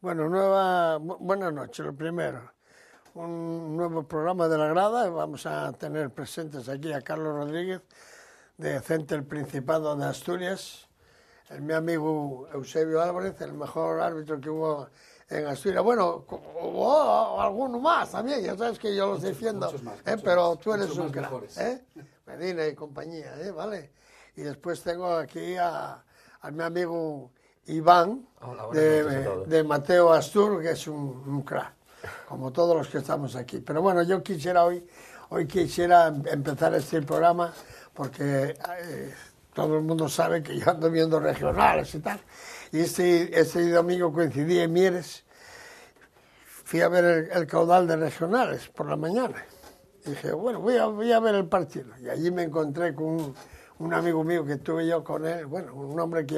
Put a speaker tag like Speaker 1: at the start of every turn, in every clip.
Speaker 1: Bueno, buenas noches, lo primero. Un nuevo programa de la grada. Vamos a tener presentes aquí a Carlos Rodríguez, de Center Principado de Asturias, mi amigo Eusebio Álvarez, el mejor árbitro que hubo en Asturias. Bueno, hubo alguno más también, ya sabes que yo los defiendo, pero tú eres un crack, Medina y compañía, ¿vale? Y después tengo aquí a mi amigo Iván, de Mateo Astur, que es un crack, como todos los que estamos aquí. Pero bueno, yo quisiera hoy quisiera empezar este programa porque todo el mundo sabe que yo ando viendo regionales y tal. Y este domingo coincidí en Mieres, fui a ver el caudal de regionales por la mañana. Y dije, bueno, voy a ver el partido. Y allí me encontré con un amigo mío que tuve yo con él, bueno, un hombre que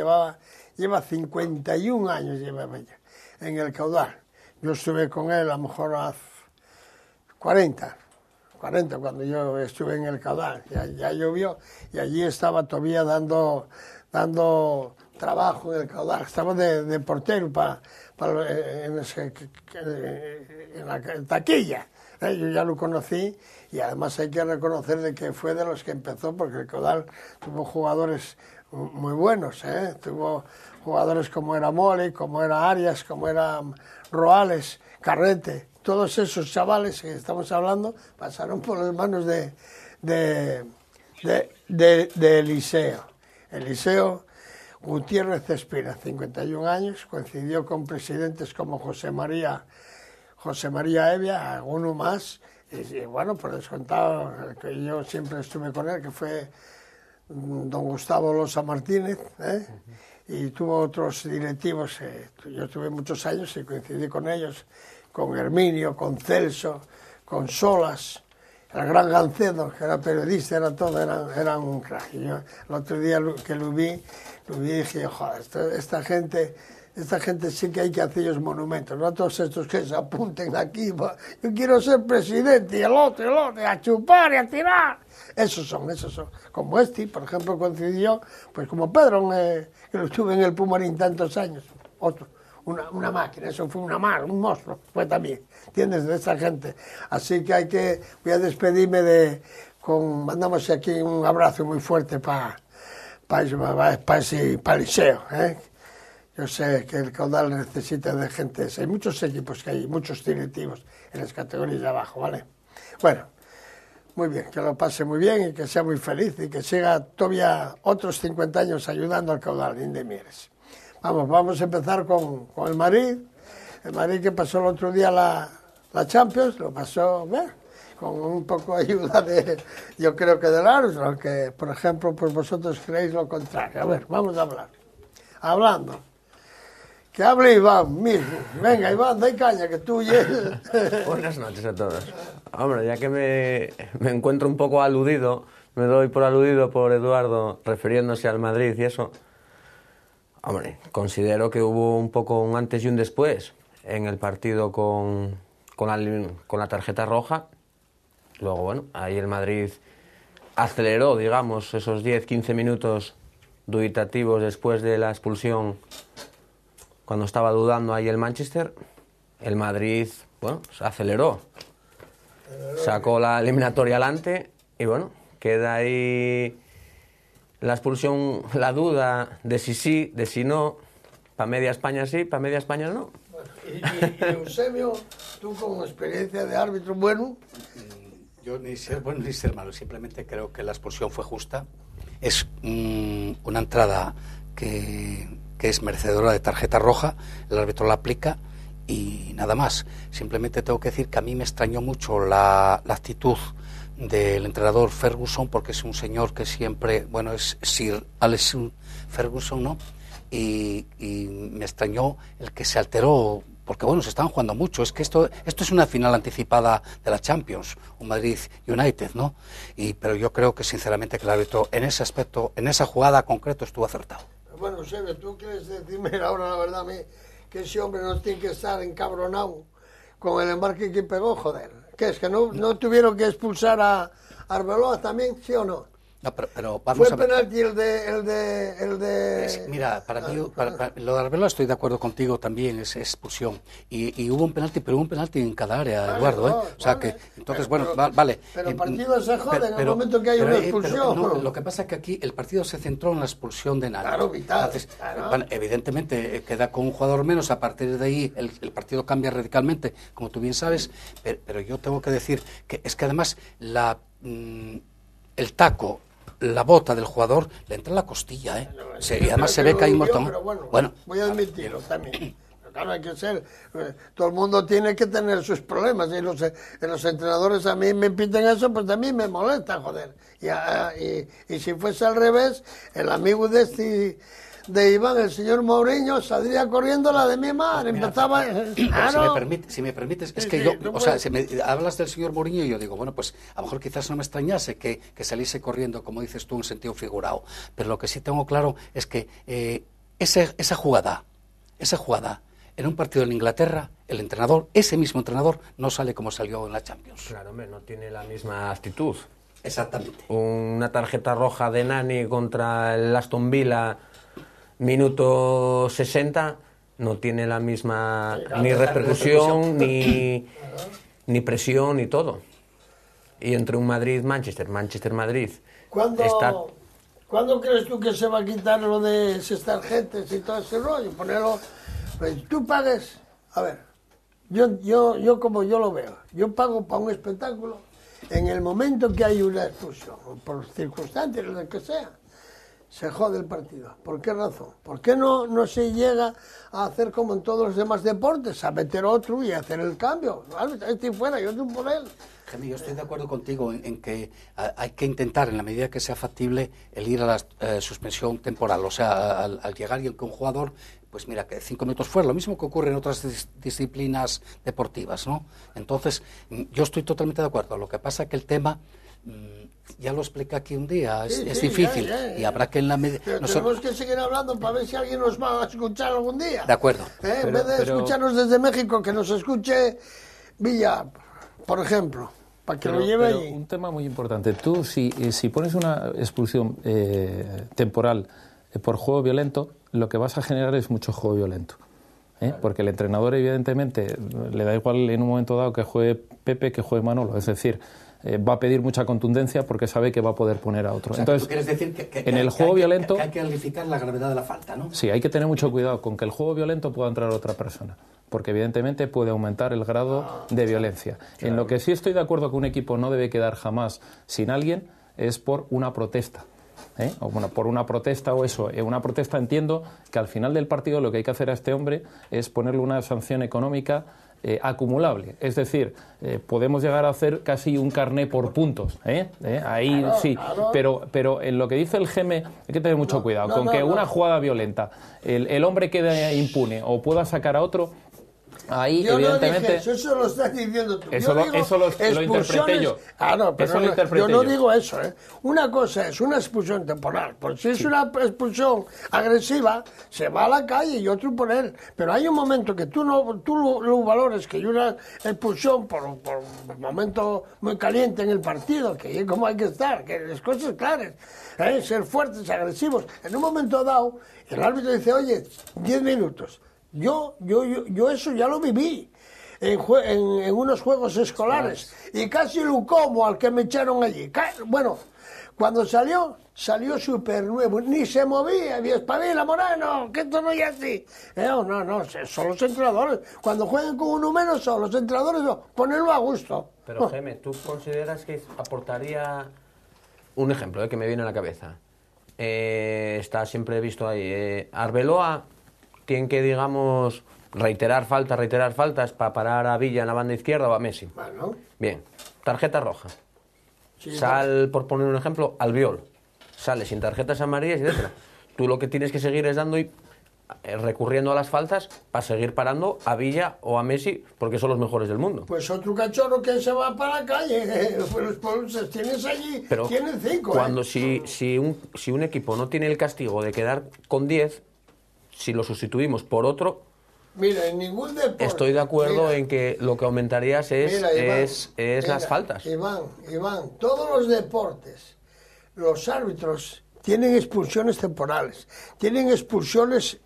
Speaker 1: lleva 51 años llevaba ya en el caudal. Yo estuve con él a lo mejor hace 40 cuando yo estuve en el caudal. Ya llovió y allí estaba todavía dando trabajo en el caudal. Estaba de portero en la taquilla. Yo ya lo conocí y además hay que reconocerle que fue de los que empezó, porque el caudal tuvo jugadores muy buenos, tuvo jugadores como era Mole, como era Arias, como era Roales, Carrete. Todos esos chavales que estamos hablando pasaron por las manos de Eliseo. Eliseo Gutiérrez Espina, 51 años, coincidió con presidentes como José María Evia, alguno más, y bueno, por descontado, que yo siempre estuve con él, que fue don Gustavo Losa Martínez, y tuvo otros directivos. Yo tuve muchos años y coincidí con ellos, con Herminio, con Celso, con Solas, el gran Gancedo, que era periodista, eran un crack. Y yo el otro día que lo vi y dije, joder, esta gente sí que hay que hacerles monumentos, no todos estos que se apunten aquí, yo quiero ser presidente, y el otro, a chupar y a tirar. Esos son, como por ejemplo, coincidió, pues como Pedro, que lo estuve en el Pumarín tantos años, otro, una máquina, eso fue un monstruo, fue también, ¿entiendes?, de esa gente. Así que voy a despedirme mandamos aquí un abrazo muy fuerte para Eliseo, Yo sé que el caudal necesita de gente, hay muchos equipos que hay, muchos directivos en las categorías de abajo, ¿vale? Bueno, muy bien, que lo pase muy bien y que sea muy feliz y que siga todavía otros 50 años ayudando al caudal de Mieres. Vamos a empezar con el Madrid. El Madrid que pasó el otro día la Champions, lo pasó con un poco de ayuda yo creo que del árbitro, aunque, por ejemplo, pues vosotros creéis lo contrario. A ver, vamos a hablar. Hablando. Que hable Iván mismo. Venga, Iván, dai caña, que tú y él...
Speaker 2: Buenas noches a todos. Hombre, ya que me encuentro un poco aludido, me doy por aludido por Eduardo refiriéndose al Madrid y eso. Hombre, considero que hubo un poco un antes y un después en el partido con la tarjeta roja. Luego, bueno, ahí el Madrid aceleró, digamos, esos 10-15 minutos dubitativos después de la expulsión, cuando estaba dudando ahí el Manchester. El Madrid, bueno, se aceleró, sacó la eliminatoria adelante y bueno, queda ahí la expulsión, la duda de si sí, de si no. Para media España sí, para media España no.
Speaker 1: Y Eusebio, tú con experiencia de árbitro bueno...
Speaker 3: Yo ni ser bueno ni ser malo, simplemente creo que la expulsión fue justa. Es una entrada que es merecedora de tarjeta roja, el árbitro la aplica y nada más. Simplemente tengo que decir que a mí me extrañó mucho la actitud del entrenador Ferguson, porque es un señor que siempre, bueno, es Sir Alex Ferguson, ¿no? Y me extrañó el que se alteró, porque bueno, se estaban jugando mucho. Es que esto es una final anticipada de la Champions, un Madrid United, ¿no? Pero yo creo que sinceramente que el árbitro en ese aspecto, en esa jugada concreto, estuvo acertado.
Speaker 1: Bueno, Eusebio, ¿tú quieres decirme ahora la verdad a mí que ese hombre no tiene que estar encabronado con el embarque que pegó, joder? ¿Qué es, que no tuvieron que expulsar a Arbeloa también, sí o no?
Speaker 3: No, pero vamos a ver.
Speaker 1: ¿Fue penalti el de...
Speaker 3: Mira, para mí, lo de Arbeloa estoy de acuerdo contigo también, es expulsión. Y hubo un penalti, pero hubo un penalti en cada área, Eduardo, ¿eh? O sea que, entonces, bueno, vale.
Speaker 1: Pero el partido se jode en el momento que hay una expulsión.
Speaker 3: No, lo que pasa es que aquí el partido se centró en la expulsión de Nani.
Speaker 1: Claro, vital.
Speaker 3: Entonces, bueno, evidentemente queda con un jugador menos, a partir de ahí el partido cambia radicalmente, como tú bien sabes, pero yo tengo que decir que es que además el taco, la bota del jugador le entra en la costilla, ¿eh? Y además se ve que hay un botón.
Speaker 1: Bueno, voy a admitirlo también. Pero claro, hay que ser. Todo el mundo tiene que tener sus problemas. Y los entrenadores a mí me piden eso, pues también me molesta, joder. Y si fuese al revés, el amigo de Iván, el señor Mourinho, saldría corriendo la de mi madre. Empezaba.
Speaker 3: Si me permites, es que yo, o sea, si me hablas del señor Mourinho y yo digo, bueno, pues a lo mejor quizás no me extrañase que saliese corriendo, como dices tú, en sentido figurado. Pero lo que sí tengo claro es que esa jugada, en un partido en Inglaterra, el entrenador, ese mismo entrenador, no sale como salió en la Champions.
Speaker 2: Claro, hombre, no tiene la misma actitud.
Speaker 3: Exactamente.
Speaker 2: Una tarjeta roja de Nani contra el Aston Villa, minuto 60, no tiene la misma ni repercusión, ni presión, ni todo. Y entre un Madrid-Manchester, Manchester-Madrid...
Speaker 1: ¿Cuándo crees tú que se va a quitar lo de esas tarjetas y todo ese rollo? Ponerlo... Pues tú pagues... A ver, yo como yo lo veo, yo pago para un espectáculo en el momento que hay una expulsión, por circunstancias, lo que sea. Se jode el partido. ¿Por qué razón? ¿Por qué no se llega a hacer como en todos los demás deportes, a meter otro y hacer el cambio? Este fuera y otro por él.
Speaker 3: Jaime, yo estoy de acuerdo contigo en que hay que intentar, en la medida que sea factible, el ir a la suspensión temporal. O sea, al llegar y que un jugador, pues mira, que 5 minutos fuera, lo mismo que ocurre en otras disciplinas deportivas, ¿no? Entonces, yo estoy totalmente de acuerdo. Lo que pasa es que el tema... ya lo expliqué aquí un día, es difícil y habrá que en la medida...
Speaker 1: Tenemos que seguir hablando para ver si alguien nos va a escuchar algún día.
Speaker 3: De acuerdo.
Speaker 1: En vez de escucharnos desde México, que nos escuche Villa, por ejemplo, para que lo lleve allí.
Speaker 4: Un tema muy importante. Tú, si pones una expulsión temporal por juego violento, lo que vas a generar es mucho juego violento. Porque el entrenador, evidentemente, le da igual en un momento dado que juegue Pepe que juegue Manolo. Es decir, va a pedir mucha contundencia porque sabe que va a poder poner a otro.
Speaker 3: O sea,
Speaker 4: entonces,
Speaker 3: ¿tú quieres decir que
Speaker 4: en el juego violento...
Speaker 3: Que hay que calificar la gravedad de la falta, ¿no?
Speaker 4: Sí, hay que tener mucho cuidado con que el juego violento pueda entrar otra persona, porque evidentemente puede aumentar el grado de violencia. Claro. En lo que sí estoy de acuerdo que un equipo no debe quedar jamás sin alguien es por una protesta. O bueno, por una protesta o eso. Una protesta, entiendo que al final del partido lo que hay que hacer a este hombre es ponerle una sanción económica acumulable. Es decir, podemos llegar a hacer casi un carné por puntos. Ahí claro, sí. Claro. Pero en lo que dice el GM hay que tener mucho cuidado. Con que una jugada violenta, el hombre quede impune o pueda sacar a otro... Ahí,
Speaker 1: yo
Speaker 4: evidentemente...
Speaker 1: no dije eso lo estás diciendo tú.
Speaker 4: Eso lo interpreté yo.
Speaker 1: Claro, pero yo no digo eso. Una cosa es una expulsión temporal. Porque si es una expulsión agresiva, se va a la calle y otro por él. Pero hay un momento que tú lo valores, que hay una expulsión por un momento muy caliente en el partido, que es como hay que estar, que las cosas claras, ser fuertes, agresivos. En un momento dado, el árbitro dice, oye, 10 minutos. Yo eso ya lo viví en unos juegos escolares y casi lo como al que me echaron allí. Bueno, cuando salió súper nuevo, ni se movía, y espabila Moreno, que esto no es así. No, son los entrenadores. Cuando juegan con uno menos son los entrenadores, ponerlo a gusto.
Speaker 2: Pero Jaime, ¿tú consideras que aportaría un ejemplo que me viene a la cabeza? Está siempre visto ahí, Arbeloa tiene que, digamos, reiterar faltas para parar a Villa en la banda izquierda o a Messi.
Speaker 1: Bueno.
Speaker 2: Bien, tarjeta roja.
Speaker 1: Sí,
Speaker 2: Por poner un ejemplo, Albiol. Sale sin tarjetas amarillas y etcétera. Tú lo que tienes que seguir es dando y recurriendo a las faltas para seguir parando a Villa o a Messi porque son los mejores del mundo.
Speaker 1: Pues otro cachorro que se va para la calle, pues tienes allí, pero tienen 5.
Speaker 2: Cuando si un equipo no tiene el castigo de quedar con 10, si lo sustituimos por otro,
Speaker 1: mira, en ningún deporte...
Speaker 2: Estoy de acuerdo en que lo que aumentarías es las faltas.
Speaker 1: Iván, todos los deportes, los árbitros tienen expulsiones temporales, tienen expulsiones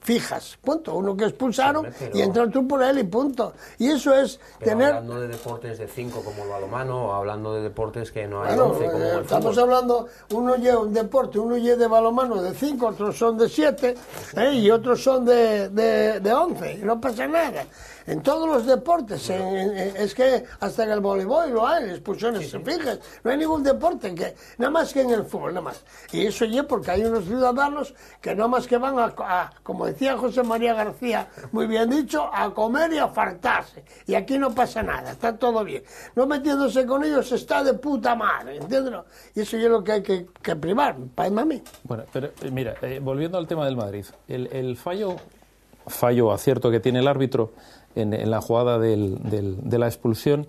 Speaker 1: fijas, punto. Uno que expulsaron y entra tú por él y punto. Y eso es tener...
Speaker 2: Hablando de deportes de 5 como el balonmano, o hablando de deportes que no hay
Speaker 1: Bueno,
Speaker 2: 11 como el
Speaker 1: estamos
Speaker 2: fútbol.
Speaker 1: hablando, uno lleva un deporte, uno lleva de balonmano de 5, otros son de 7, y otros son de 11, y no pasa nada. En todos los deportes, es que hasta en el voleibol lo hay, expulsiones fijas. No hay ningún deporte, nada más que en el fútbol, nada más. Y eso ya porque hay unos ciudadanos que nada más que van como decía José María García, muy bien dicho, a comer y a fartarse. Y aquí no pasa nada, está todo bien. No metiéndose con ellos está de puta madre, ¿entiendes? Y eso es lo que hay que primar, para mí.
Speaker 4: Bueno, pero mira, volviendo al tema del Madrid, el fallo acierto que tiene el árbitro en la jugada de la expulsión,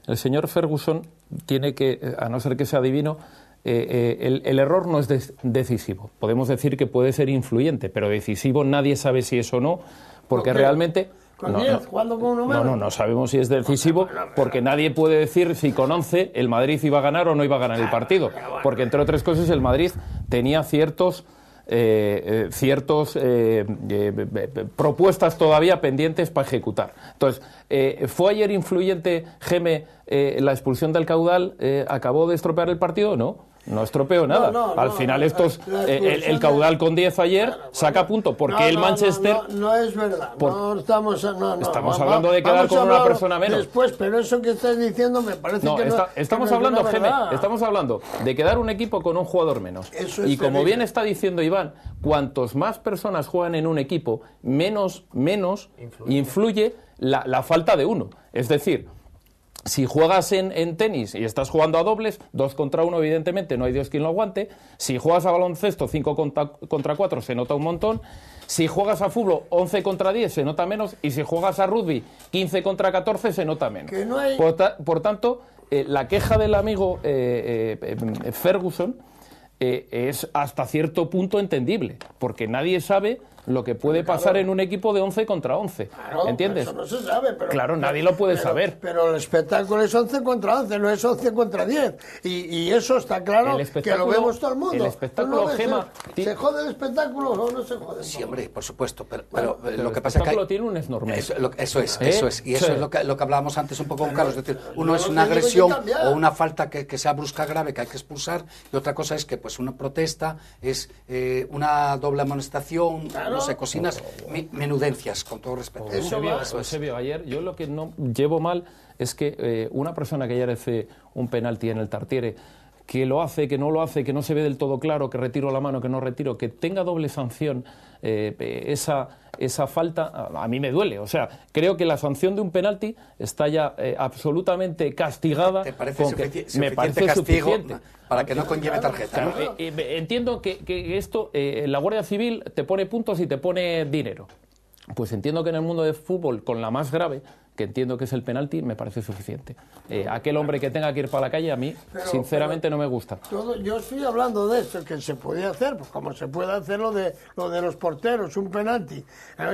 Speaker 4: el señor Ferguson tiene que, a no ser que sea divino, el error no es decisivo. Podemos decir que puede ser influyente, pero decisivo nadie sabe si es o no, porque realmente...
Speaker 1: ¿Con 10? ¿Jugando con uno menos?
Speaker 4: No sabemos si es decisivo, porque nadie puede decir si con 11 el Madrid iba a ganar o no iba a ganar el partido, porque entre otras cosas el Madrid tenía propuestas todavía pendientes para ejecutar. Entonces, ¿fue ayer influyente, Geme, la expulsión del Caudal? ¿Acabó de estropear el partido? No estropeó nada. Al final el Caudal con 10 ayer saca punto, porque el Manchester...
Speaker 1: No es verdad.
Speaker 4: Estamos hablando de quedar con una persona menos.
Speaker 1: Después, pero eso que estás diciendo me parece que no...
Speaker 4: Estamos hablando, Geme, estamos hablando de quedar un equipo con un jugador menos. Y como bien está diciendo Iván, cuantos más personas juegan en un equipo, menos influye la falta de uno. Es decir... Si juegas en tenis y estás jugando a dobles, 2 contra 1, evidentemente, no hay Dios quien lo aguante. Si juegas a baloncesto, 5 contra 4, se nota un montón. Si juegas a fútbol, 11 contra 10, se nota menos. Y si juegas a rugby, 15 contra 14, se nota menos.
Speaker 1: Que no hay...
Speaker 4: Por tanto, la queja del amigo Ferguson es hasta cierto punto entendible, porque nadie sabe lo que puede pasar en un equipo de 11 contra 11.
Speaker 1: Claro,
Speaker 4: ¿entiendes?
Speaker 1: Eso no se sabe. Pero,
Speaker 4: claro, nadie lo puede saber.
Speaker 1: Pero el espectáculo es 11 contra 11, no es 11 contra 10. Y eso está claro que lo vemos todo el mundo.
Speaker 4: El espectáculo, Gema...
Speaker 1: ¿Se jode el espectáculo o no se jode?
Speaker 3: Sí, hombre, por supuesto. Pero lo que
Speaker 4: pasa
Speaker 3: es que
Speaker 4: tiene un enorme.
Speaker 3: Eso es. Y eso es lo que hablábamos antes un poco con Carlos. Es decir, uno es una agresión o una falta que sea brusca, grave, que hay que expulsar. Y otra cosa es que pues una protesta es una doble amonestación, no sé, cosinas... menudencias, con todo respeto.
Speaker 4: Eusebio, ayer yo lo que no llevo mal es que una persona que ayer hace un penalti en el Tartiere, que lo hace, que no lo hace, que no se ve del todo claro, que retiro la mano, que no retiro, que tenga doble sanción, esa falta, a mí me duele. O sea, creo que la sanción de un penalti está ya absolutamente castigada.
Speaker 3: ¿Te parece
Speaker 4: me parece
Speaker 3: castigo
Speaker 4: suficiente
Speaker 3: para que no conlleve tarjeta?
Speaker 4: Claro, ¿no? Entiendo que esto, la Guardia Civil te pone puntos y te pone dinero. Pues entiendo que en el mundo del fútbol, con la más grave, que entiendo que es el penalti, me parece suficiente. Aquel hombre que tenga que ir para la calle, a mí, sinceramente, no me gusta.
Speaker 1: Yo estoy hablando de esto, que se podía hacer, pues como se puede hacer lo de los porteros, un penalti.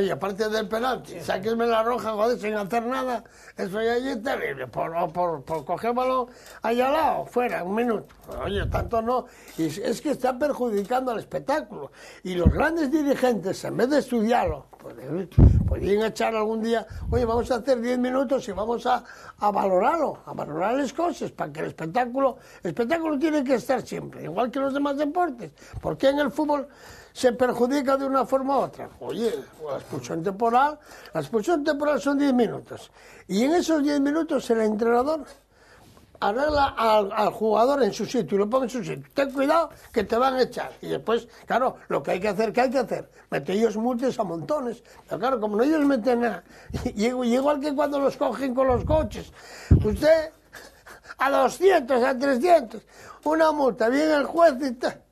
Speaker 1: Y aparte del penalti, sáquenme la roja, joder, sin hacer nada. Eso ya es terrible. Por coger balón allá al lado, fuera, un minuto. Oye, tanto no. Y es que está perjudicando al espectáculo. Y los grandes dirigentes, en vez de estudiarlo, podrían echar algún día, oye, vamos a hacer 10 minutos y vamos a valorarlo, a valorar las cosas, para que el espectáculo tiene que estar siempre, igual que los demás deportes. ¿Por qué en el fútbol se perjudica de una forma u otra? Oye, la expulsión temporal son 10 minutos. Y en esos 10 minutos el entrenador arregla al jugador en su sitio y lo pone en su sitio. Ten cuidado que te van a echar. Y después, claro, lo que hay que hacer, mete ellos multas a montones. Pero claro, como no ellos meten nada, y igual que cuando los cogen con los coches, usted a 200, a 300, una multa, viene el juez y tal.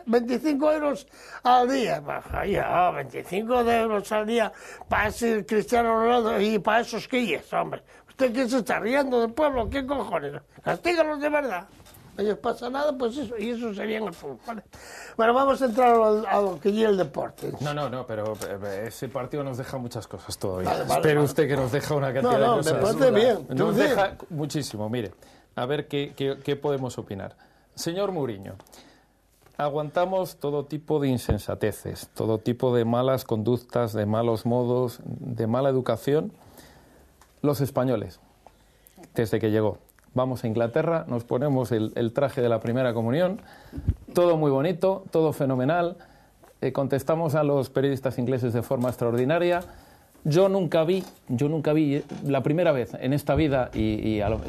Speaker 1: 25 euros al día. Ya, 25 euros al día para ese Cristiano Ronaldo y para esos quilles, hombre. ¿Usted qué se está riendo del pueblo? ¿Qué cojones? Castígalos de verdad. No les pasa nada, pues eso, y eso sería en el fútbol, ¿vale? Bueno, vamos a entrar a lo que lleva el deporte.
Speaker 4: No, pero ese partido nos deja muchas cosas todavía.
Speaker 1: Vale,
Speaker 4: Espere usted que nos deja una cantidad de cosas.
Speaker 1: me parece bien.
Speaker 4: Nos deja muchísimo, mire. A ver qué podemos opinar. Señor Mourinho, aguantamos todo tipo de insensateces, todo tipo de malas conductas, de malos modos, de mala educación. Los españoles, desde que llegó. Vamos a Inglaterra, nos ponemos el traje de la primera comunión, todo muy bonito, todo fenomenal, contestamos a los periodistas ingleses de forma extraordinaria. Yo nunca vi la primera vez en esta vida,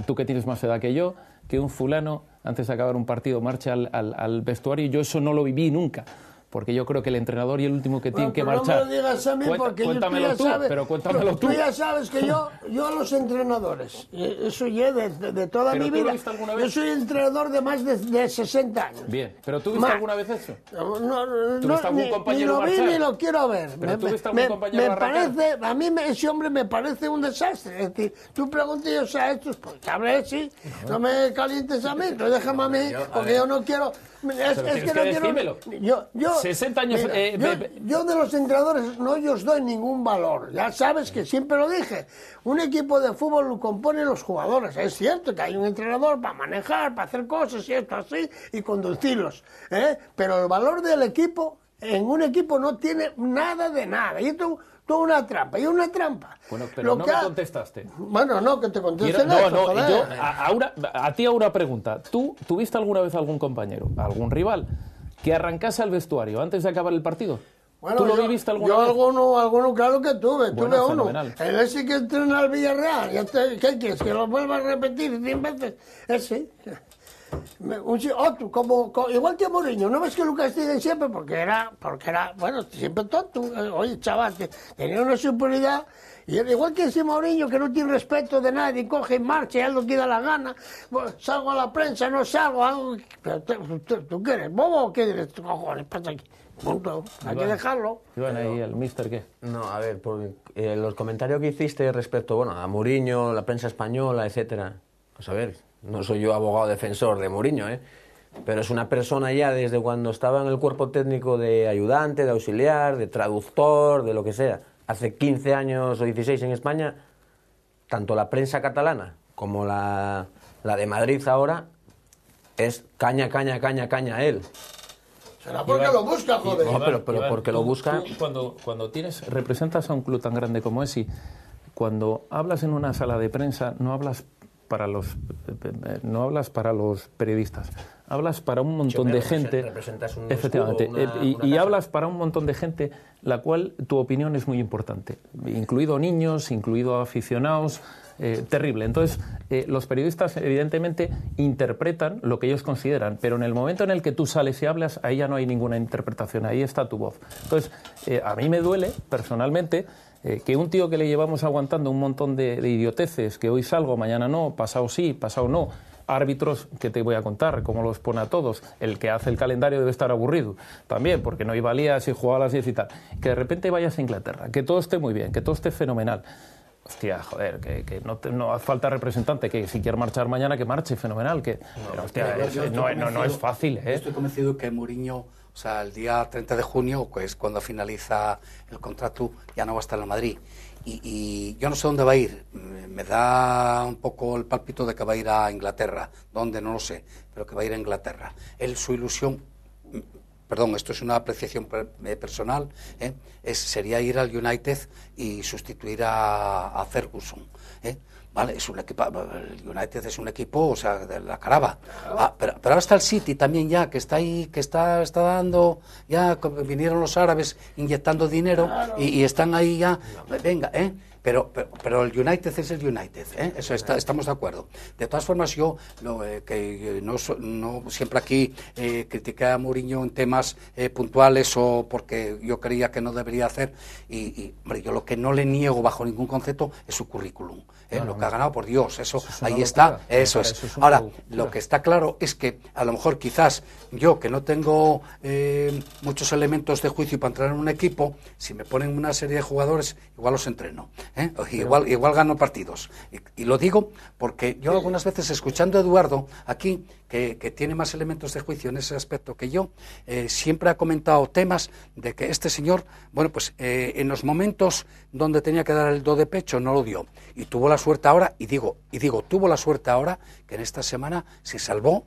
Speaker 4: tú que tienes más edad que yo, que un fulano, antes de acabar un partido, marche al vestuario, y yo eso no lo viví nunca. Porque yo creo que el entrenador y el último que tiene que marchar...
Speaker 1: No me lo digas a mí porque
Speaker 4: cuéntamelo tú, pero cuéntamelo tú.
Speaker 1: Tú ya sabes que yo a los entrenadores, eso ya de toda mi vida, yo soy entrenador de más de 60 años.
Speaker 4: Bien, pero ¿tú viste alguna vez eso?
Speaker 1: ¿Tuviste algún compañero marchar? Ni lo vi ni lo quiero ver.
Speaker 4: ¿Pero tú viste algún compañero
Speaker 1: parece, a mí ese hombre me parece un desastre. Es decir, tú preguntas yo a estos, pues hablé, sí, no me calientes a mí, no déjame a mí, porque yo no quiero...
Speaker 4: Es que no quiero...
Speaker 1: Yo
Speaker 4: 60 años...
Speaker 1: yo de los entrenadores no os doy ningún valor. Ya sabes que siempre lo dije. Un equipo de fútbol lo componen los jugadores. Es cierto que hay un entrenador para manejar, para hacer cosas y esto así, y conducirlos. Pero el valor del equipo, en un equipo no tiene nada de nada. Y esto una trampa, y una trampa.
Speaker 4: Bueno, pero no me contestaste.
Speaker 1: Bueno, no, que te conteste
Speaker 4: yo, a ti ahora pregunta. ¿Tú tuviste alguna vez algún compañero, algún rival, que arrancase al vestuario antes de acabar el partido?
Speaker 1: Bueno,
Speaker 4: ¿Tú lo viviste alguna vez?
Speaker 1: Yo alguno claro que tuve.
Speaker 4: Bueno,
Speaker 1: tuve uno.
Speaker 4: fenomenal.
Speaker 1: Ese que entrena al Villarreal. ¿Qué quieres? ¿Que lo vuelva a repetir 100 veces? Ese. Otro, igual que Mourinho, ¿no ves que lo castigan siempre? Porque era, bueno, siempre tonto. Oye, chaval, que tenía una superioridad, y igual que ese Mourinho, que no tiene respeto de nadie, coge en marcha y haz lo que da la gana. Bueno, salgo a la prensa, no salgo, algo. Pero ¿tú qué eres? ¿Bobo o qué eres? Cojones, pasa aquí. Punto. Hay que dejarlo.
Speaker 4: Iván, ahí el mister, ¿qué?
Speaker 2: No, a ver, por los comentarios que hiciste respecto, bueno, a Mourinho, la prensa española, etcétera. Pues a ver, no soy yo abogado defensor de Mourinho, pero es una persona ya desde cuando estaba en el cuerpo técnico de ayudante, de auxiliar, de traductor, de lo que sea. Hace 15 años o 16 en España, tanto la prensa catalana como la de Madrid ahora, es caña a él.
Speaker 1: Será porque lo busca, joder.
Speaker 2: No, pero porque lo busca...
Speaker 4: Cuando representas a un club tan grande como ese, cuando hablas en una sala de prensa, no hablas para los periodistas, hablas para un montón de gente, efectivamente, y hablas para un montón de gente la cual tu opinión es muy importante, incluido niños, incluido aficionados, terrible. Entonces, los periodistas evidentemente interpretan lo que ellos consideran, pero en el momento en el que tú sales y hablas, ahí ya no hay ninguna interpretación, ahí está tu voz. Entonces, a mí me duele personalmente que un tío que le llevamos aguantando un montón de idioteces, que hoy salgo, mañana no, pasado sí, pasado no, árbitros que te voy a contar, cómo los pone a todos, el que hace el calendario debe estar aburrido también, porque no iba a lías y jugaba a las 10 y tal, que de repente vayas a Inglaterra, que todo esté muy bien, que todo esté fenomenal. Hostia, joder, que no hace falta representante, que si quiere marchar mañana, que marche, fenomenal, que... Pero, hostia, no es fácil,
Speaker 3: Estoy convencido que Mourinho, o sea, el día 30 de junio, pues cuando finaliza el contrato, ya no va a estar en Madrid. Y yo no sé dónde va a ir. Me da un poco el pálpito de que va a ir a Inglaterra. ¿Dónde? No lo sé, pero que va a ir a Inglaterra. Su ilusión... Perdón, esto es una apreciación personal, sería ir al United y sustituir a Ferguson. Vale, es un equipo, el United es un equipo, o sea, de la caraba. Pero ahora está el City también ya, que está ahí, que está dando, ya vinieron los árabes inyectando dinero y están ahí ya, venga, Pero el United es el United, eso estamos de acuerdo. De todas formas, yo que no siempre aquí critiqué a Mourinho en temas puntuales o porque yo creía que no debería hacer, hombre, yo lo que no le niego bajo ningún concepto es su currículum, lo que ha ganado, por Dios, eso ahí está, eso es. Ahora, lo que está claro es que a lo mejor quizás yo, que no tengo muchos elementos de juicio para entrar en un equipo, si me ponen una serie de jugadores, igual los entreno. Igual gano partidos. Y lo digo porque yo algunas veces, escuchando a Eduardo aquí, que tiene más elementos de juicio en ese aspecto que yo, siempre ha comentado temas de que este señor, bueno, pues en los momentos donde tenía que dar el do de pecho no lo dio. Y tuvo la suerte ahora, tuvo la suerte ahora que en esta semana se salvó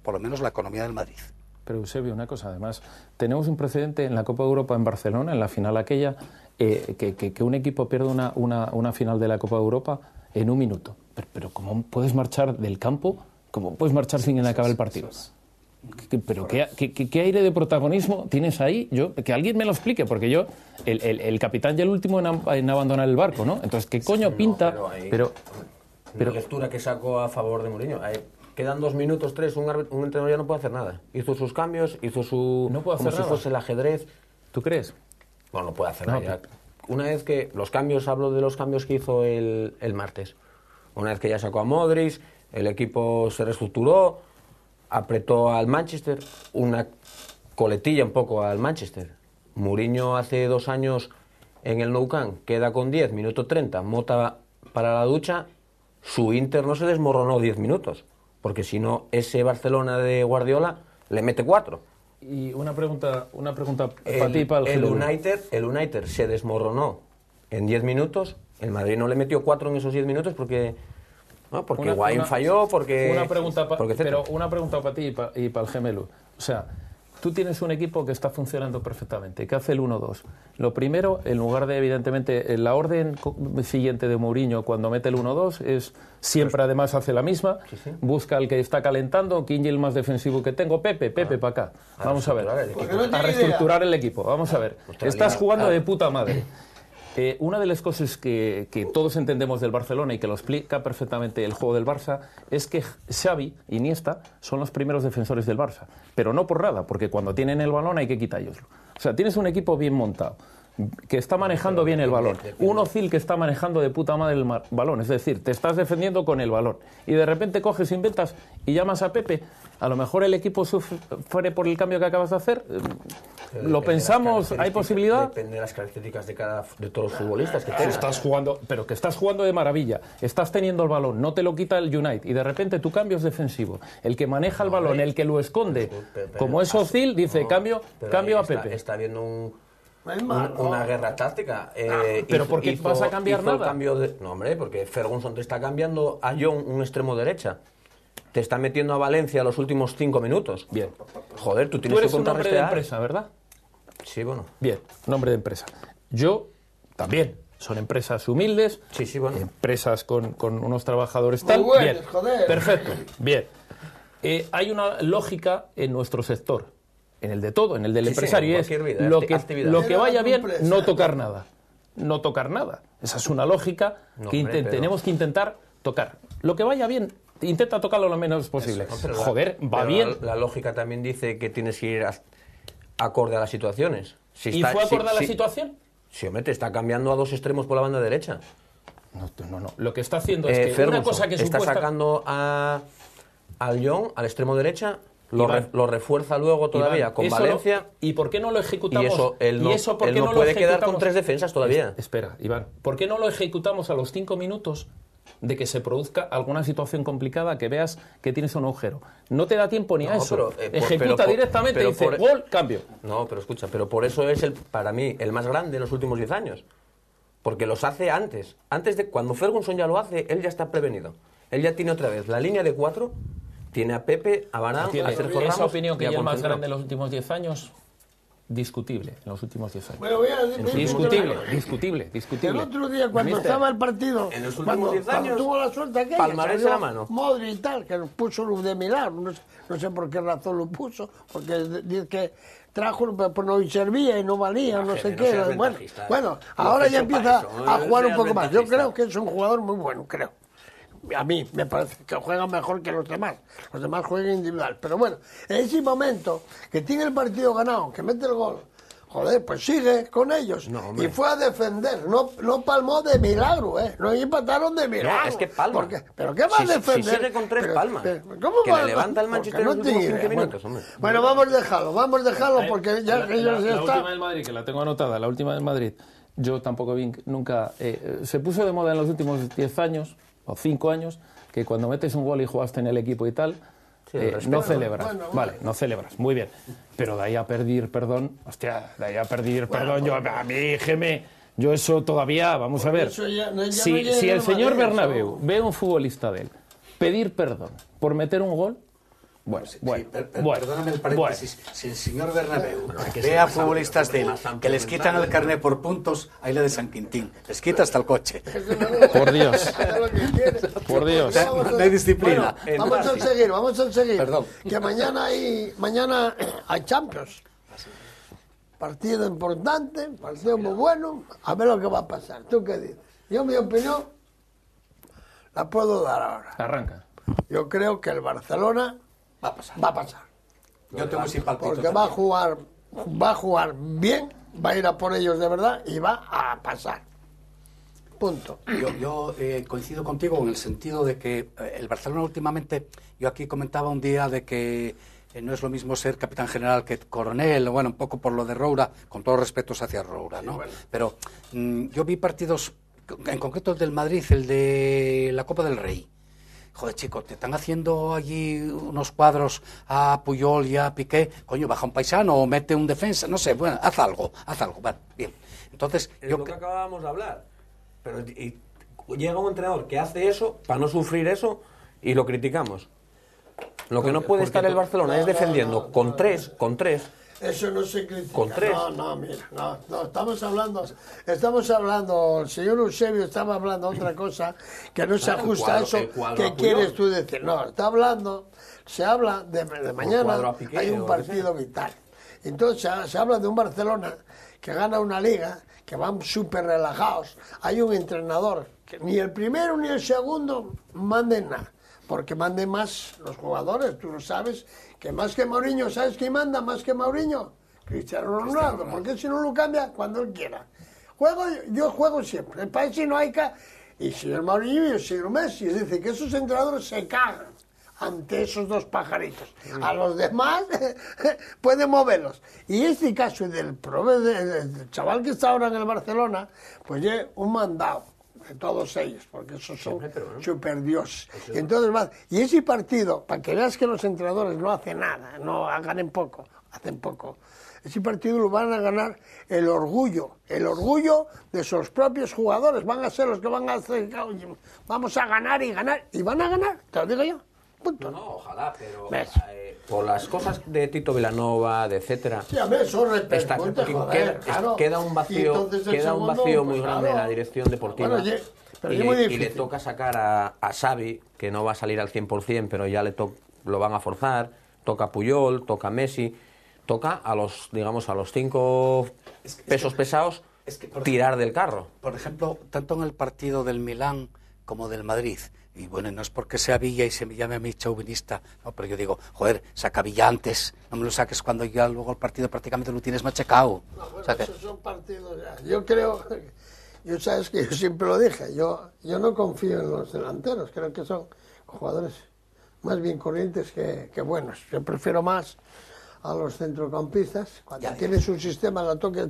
Speaker 3: por lo menos la economía del Madrid.
Speaker 4: Pero Eusebio, una cosa, además, tenemos un precedente en la Copa de Europa en Barcelona, en la final aquella, que un equipo pierde una final de la Copa de Europa en un minuto. Pero ¿cómo puedes marchar del campo? ¿Cómo puedes marchar sin acabar el partido? ¿Pero qué aire de protagonismo tienes ahí? Que alguien me lo explique, porque yo, el capitán ya el último en abandonar el barco, ¿no? Entonces, ¿qué coño pinta? Pero
Speaker 2: la lectura que sacó a favor de Mourinho... Quedan 2 minutos, 3, un entrenador ya no puede hacer nada. Hizo sus cambios,
Speaker 4: no puede hacer
Speaker 2: como si fuese el ajedrez.
Speaker 4: ¿Tú crees?
Speaker 2: Bueno, no puede hacer nada. Una vez que los cambios, hablo de los cambios que hizo el martes. Una vez que ya sacó a Modric, el equipo se reestructuró, apretó al Manchester, una coletilla un poco al Manchester. Mourinho hace 2 años en el Nou Camp queda con 10, minuto 30, Mota para la ducha, su Inter no se desmoronó 10 minutos. Porque si no, ese Barcelona de Guardiola le mete 4.
Speaker 4: Y una pregunta para ti y para
Speaker 2: el United se desmoronó en 10 minutos. El Madrid no le metió 4 en esos 10 minutos porque Higuaín falló, porque...
Speaker 4: Una pregunta para ti y para el gemelo. O sea, tú tienes un equipo que está funcionando perfectamente, que hace el 1-2. Lo primero, en lugar de, evidentemente, la orden siguiente de Mourinho cuando mete el 1-2 es siempre, además, hace la misma. Sí. Busca al que está calentando, ¿quién es el más defensivo que tengo? Pepe para acá. Vamos a ver. A reestructurar el equipo. Vamos a ver. Estás jugando de puta madre. Una de las cosas que todos entendemos del Barcelona y que lo explica perfectamente el juego del Barça es que Xavi y Iniesta son los primeros defensores del Barça, pero no por nada, porque cuando tienen el balón hay que quitároslo. O sea, tienes un equipo bien montado, que está manejando bien el balón, un Ozil que está manejando de puta madre el balón, es decir, te estás defendiendo con el balón y de repente coges, inventas y llamas a Pepe. A lo mejor el equipo sufre por el cambio que acabas de hacer. Lo pensamos, ¿hay posibilidad?
Speaker 2: Depende de las características de todos los futbolistas que tengas.
Speaker 4: Que estás jugando de maravilla, estás teniendo el balón, no te lo quita el United y de repente tu cambio es defensivo. El que maneja el balón, el que lo esconde, como es Ozil, dice cambio a Pepe.
Speaker 2: Está habiendo una guerra táctica.
Speaker 4: ¿Pero por qué vas a cambiar nada?
Speaker 2: No, hombre, porque Ferguson te está cambiando a John, un extremo derecha. Te está metiendo a Valencia los últimos 5 minutos.
Speaker 4: Bien.
Speaker 2: Joder, tú tienes que contrarrestar.
Speaker 4: Tú eres un hombre de empresa, ¿verdad?
Speaker 2: Sí, bueno.
Speaker 4: Bien, nombre de empresa. Yo también. Son empresas humildes.
Speaker 2: Sí, bueno.
Speaker 4: Empresas con unos trabajadores tal.
Speaker 1: Muy buenos,
Speaker 4: bien.
Speaker 1: joder.
Speaker 4: Perfecto. Bien. Hay una lógica en nuestro sector, en el de todo, en el del empresario,
Speaker 2: sí,
Speaker 4: es lo que vaya bien, no tocar nada. No tocar nada. Esa es una lógica tenemos que intentar tocar. Lo que vaya bien, intenta tocarlo lo menos posible. Joder, va bien.
Speaker 2: La lógica también dice que tienes que ir acorde a las situaciones.
Speaker 4: ¿Y fue acorde a la situación?
Speaker 2: Sí, hombre, te está cambiando a 2 extremos por la banda derecha.
Speaker 4: No. Lo que está haciendo es que
Speaker 2: Ferguson
Speaker 4: una cosa que
Speaker 2: está sacando al Lyon, al extremo derecha, lo refuerza luego todavía con Valencia.
Speaker 4: ¿Y por qué no lo ejecutamos?
Speaker 2: Y eso él no puede quedar con 3 defensas todavía.
Speaker 4: Espera, Iván, ¿por qué no lo ejecutamos a los 5 minutos de que se produzca alguna situación complicada que veas que tienes un agujero? No te da tiempo ni a eso. Ejecuta directamente y dice, gol, cambio.
Speaker 2: No, pero escucha, por eso es para mí el más grande en los últimos 10 años. Porque los hace antes. Antes de cuando Ferguson ya lo hace, él ya está prevenido. Él ya tiene otra vez la línea de 4, tiene a Pepe, a Varane, a Sergio Ramos.
Speaker 4: ¿Esa opinión que es el más grande en los últimos 10 años? Discutible, en los últimos 10 años.
Speaker 1: Bueno,
Speaker 4: discutible.
Speaker 1: El otro día, cuando estaba el partido,
Speaker 2: en los últimos 10 años,
Speaker 1: tuvo la suerte aquella,
Speaker 2: palmarés en la mano.
Speaker 1: Modric y tal, que puso luz de milagro, no sé por qué razón lo puso, porque dice que trajo, pues no servía y no valía, no sé qué. Bueno, ahora ya empieza a jugar un poco más. Yo creo que es un jugador muy bueno, creo. A mí me parece que juega mejor que los demás. Los demás juegan individual. Pero bueno, en ese momento que tiene el partido ganado, que mete el gol, joder, pues sigue con ellos. Y fue a defender, no palmó de milagro, ¿eh? No empataron de milagro.
Speaker 2: No, es que palma.
Speaker 1: ¿Pero qué va a defender?
Speaker 2: Si sigue con 3 palmas.
Speaker 1: ¿Cómo
Speaker 2: que le levanta el Manchester en los últimos 5 minutos, hombre.
Speaker 1: Bueno, vamos a dejarlo porque ya ellos ya están.
Speaker 4: La última del Madrid, que la tengo anotada, la última del Madrid. yo tampoco vi nunca... se puso de moda en los últimos 10 años, o 5 años, que cuando metes un gol y jugaste en el equipo y tal, no celebras. Vale, no celebras, muy bien. Pero de ahí a pedir perdón, hostia, de ahí a pedir perdón, yo, a mí, Geme, yo eso todavía, vamos a ver. Si el señor Bernabéu ve a un futbolista de él pedir perdón por meter un gol,
Speaker 3: perdóname el paréntesis. Si el señor Bernabéu ve a futbolistas de él que les quitan el carnet por puntos, ahí le de San Quintín, les quita hasta el coche.
Speaker 4: Por Dios. Por Dios.
Speaker 3: No hay disciplina.
Speaker 1: Bueno, vamos a seguir.
Speaker 3: Perdón.
Speaker 1: Que mañana hay Champions. Partido importante, partido muy bueno. A ver lo que va a pasar. ¿Tú qué dices? Yo, mi opinión, la puedo dar ahora.
Speaker 4: Arranca.
Speaker 1: Yo creo que el Barcelona va a pasar.
Speaker 3: Yo tengo ese palpito.
Speaker 1: Porque va a jugar bien, va a ir a por ellos de verdad y va a pasar. Punto.
Speaker 3: Yo coincido contigo en el sentido de que el Barcelona últimamente, yo aquí comentaba un día de que no es lo mismo ser capitán general que coronel, bueno, un poco por lo de Roura, con todos los respetos hacia Roura, ¿no? Sí, bueno. Pero yo vi partidos, en concreto el del Madrid, el de la Copa del Rey. Joder, chico, te están haciendo allí unos cuadros a Puyol y a Piqué. Coño, baja un paisano o mete un defensa, no sé, bueno, haz algo. Vale, bien. Entonces,
Speaker 2: es lo que acabábamos de hablar. Pero llega un entrenador que hace eso para no sufrir eso y lo criticamos. Lo que no puede estar el Barcelona es defendiendo con tres.
Speaker 1: Eso no se critica.
Speaker 2: Con 3.
Speaker 1: No, estamos hablando, el señor Eusebio estaba hablando otra cosa que no se ajusta a eso que quieres tú decir. No, se habla de mañana, hay un partido vital. Entonces se habla de un Barcelona que gana una liga, que van súper relajados. Hay un entrenador que ni el primero ni el segundo manden nada, porque manden más los jugadores, tú lo sabes, que más que Mourinho, ¿sabes quién manda más que Mourinho? Cristiano Ronaldo, porque si no lo cambia cuando él quiera. Yo juego siempre, el país si no hay que... Y si el Mourinho y el señor Messi, es decir, que esos entrenadores se cagan ante esos dos pajaritos. A los demás pueden moverlos. Y este caso del chaval que está ahora en el Barcelona, pues ya un mandado de todos ellos, porque esos son super dioses. Entonces, y ese partido, para que veas que los entrenadores no hacen nada, no hacen poco, ese partido lo van a ganar el orgullo de sus propios jugadores, van a ser los que van a hacer, vamos a ganar, y van a ganar, te lo digo yo. Punto.
Speaker 2: No, ojalá, pero por las cosas de Tito Vilanova, de etcétera,
Speaker 1: sí, a ver, eso
Speaker 2: queda un vacío muy grande en la dirección deportiva. Bueno, y le toca sacar a Xavi, que no va a salir al 100%, pero ya lo van a forzar, toca a Puyol, toca a Messi, toca a los 5 pesos pesados tirar del carro.
Speaker 3: Por ejemplo, tanto en el partido del Milán como del Madrid, y bueno, no es porque sea Villa y se me llame a mí chauvinista, no, pero yo digo, joder, saca Villa antes, no me lo saques cuando ya luego el partido prácticamente lo tienes machacado.
Speaker 1: No, bueno, esos son partidos ya. Yo creo, sabes que yo siempre lo dije, yo no confío en los delanteros, creo que son jugadores más bien corrientes que buenos. Yo prefiero más a los centrocampistas, cuando tienes un sistema, la toque,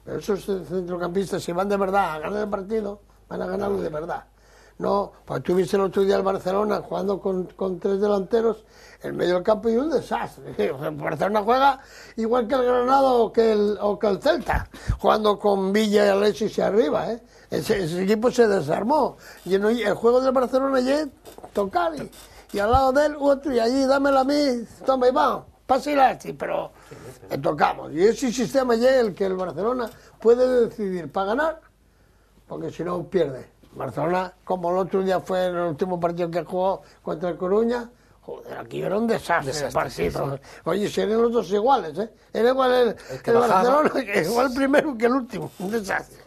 Speaker 1: pero esos centrocampistas, si van de verdad a ganar el partido, van a ganarlo de verdad. No, pues tú viste el otro día al Barcelona jugando con 3 delanteros, el medio del campo y un desastre. El Barcelona juega igual que el Granada o que el Celta, jugando con Villa y Alexis arriba, ¿eh? Ese equipo se desarmó. Y el juego del Barcelona es tocar y al lado de él otro, y allí dámela a mí, toma y va, pasa y la pero tocamos. Y ese sistema es el que el Barcelona puede decidir para ganar, porque si no pierde. Barcelona, como el otro día fue en el último partido que jugó contra el Coruña, joder, aquí era un desastre el partido. Sí. Oye, si eran los dos iguales, ¿eh? Era igual el Barcelona, igual el primero que el último, un desastre.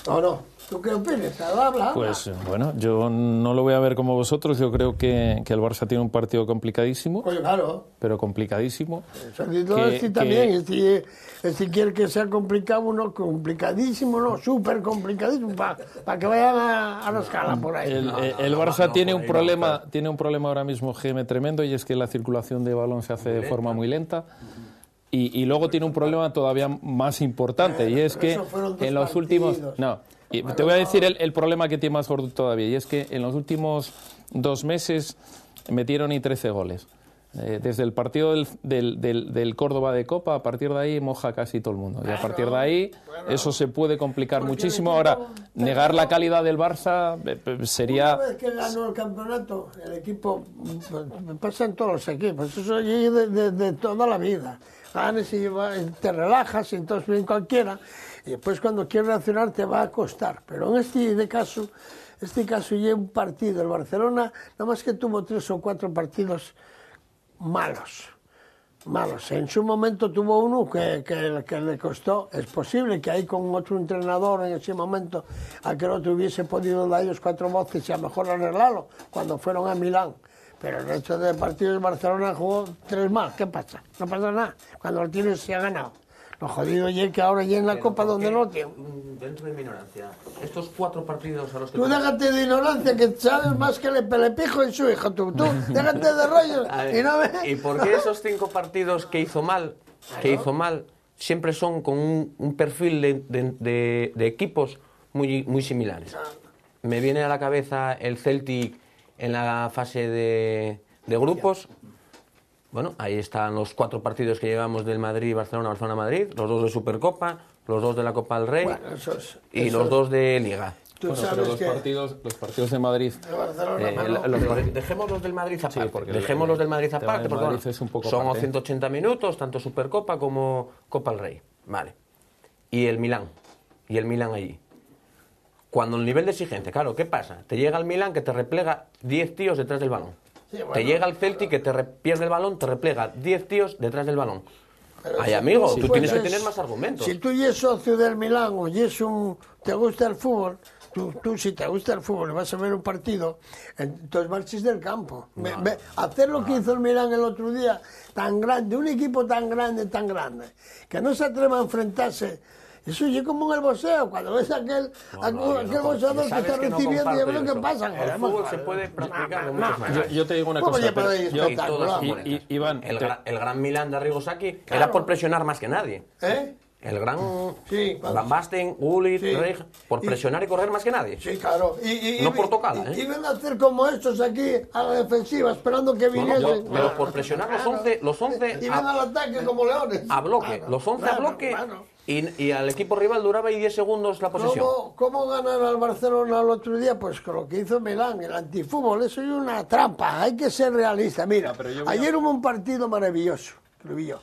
Speaker 1: No. ¿Tú qué opinas? Habla.
Speaker 4: Pues bueno, yo no lo voy a ver como vosotros. Yo creo que el Barça tiene un partido complicadísimo.
Speaker 1: Pues claro.
Speaker 4: Pero complicadísimo.
Speaker 1: También. Si quiere que sea complicado, no complicadísimo, no, súper complicadísimo, para que vayan a la escala por ahí.
Speaker 4: El Barça tiene un problema ahora mismo, GM, tremendo, y es que la circulación de balón se hace de forma muy lenta. Y luego tiene un problema todavía más importante, y es que en los últimos... No, y te voy a decir el problema que tiene más gordo todavía, y es que en los últimos 2 meses metieron 13 goles. Desde el partido del Córdoba de Copa, a partir de ahí moja casi todo el mundo. Y a partir de ahí eso se puede complicar muchísimo. Ahora, negar la calidad del Barça sería...
Speaker 1: Una vez que ganó el campeonato, el equipo, pasa en todos los equipos, eso es de toda la vida. Ganes y te relajas, y entonces bien cualquiera, y después cuando quieres reaccionar te va a costar. Pero en este caso lleva un partido. El Barcelona, nada más que tuvo 3 o 4 partidos malos. En su momento tuvo uno que le costó. Es posible que ahí con otro entrenador en ese momento aquel otro hubiese podido dar ellos 4 voces y a lo mejor arreglarlo cuando fueron a Milán. Pero el resto de partidos de Barcelona jugó 3 más. ¿Qué pasa? No pasa nada. Cuando lo tienes se ha ganado. Lo jodido es que ahora ya en la Copa donde no tiene.
Speaker 2: Dentro de mi ignorancia, estos 4 partidos a los que...
Speaker 1: Tú déjate de ignorancia, que sabes más que el Pelepijo y su hijo. Tú déjate de rollos.
Speaker 2: ¿Y por qué esos 5 partidos que hizo mal, siempre son con un perfil de equipos muy similares? Me viene a la cabeza el Celtic en la fase de grupos. Bueno, ahí están los 4 partidos que llevamos del Madrid, Barcelona, Madrid, los 2 de Supercopa, los 2 de la Copa del Rey y los 2 de Liga.
Speaker 4: Bueno, pero los partidos de Madrid...
Speaker 2: Dejemos los del Madrid aparte, porque son 180 minutos, tanto Supercopa como Copa del Rey. Vale. Y el Milán allí. Cuando el nivel de exigencia, claro, ¿qué pasa? Te llega el Milán que te replega 10 tíos detrás del balón. Sí, bueno, te llega el Celtic que te pierde el balón, te replega 10 tíos detrás del balón. Ay, amigo, tú tienes que tener más argumentos.
Speaker 1: Si tú eres socio del Milán o te gusta el fútbol, tú si te gusta el fútbol y vas a ver un partido, entonces marches del campo. Hacer lo que hizo el Milán el otro día, tan grande, un equipo tan grande, que no se atreva a enfrentarse. Eso es como en el boxeo, cuando ves aquel boxeador que está recibiendo y ves lo que pasa.
Speaker 2: El fútbol se puede practicar de muchas maneras.
Speaker 4: Yo te digo una cosa,
Speaker 2: Iván, el gran Milán de Arrigo Sacchi era por presionar más que nadie. El gran Van Basten, Gullit, Reich, por presionar y correr más que nadie.
Speaker 1: Sí, claro.
Speaker 2: No por tocarla,
Speaker 1: Y ven a hacer como estos aquí a la defensiva, esperando que viniesen.
Speaker 2: Pero por presionar los 11
Speaker 1: y ven al ataque como leones.
Speaker 2: A bloque, los 11 a bloque. Y al equipo rival duraba ahí 10 segundos la posesión.
Speaker 1: ¿Cómo ganar al Barcelona el otro día? Pues con lo que hizo Milán, el antifútbol. Eso es una trampa, hay que ser realista. Mira, ayer hubo un partido maravilloso, que lo vi yo.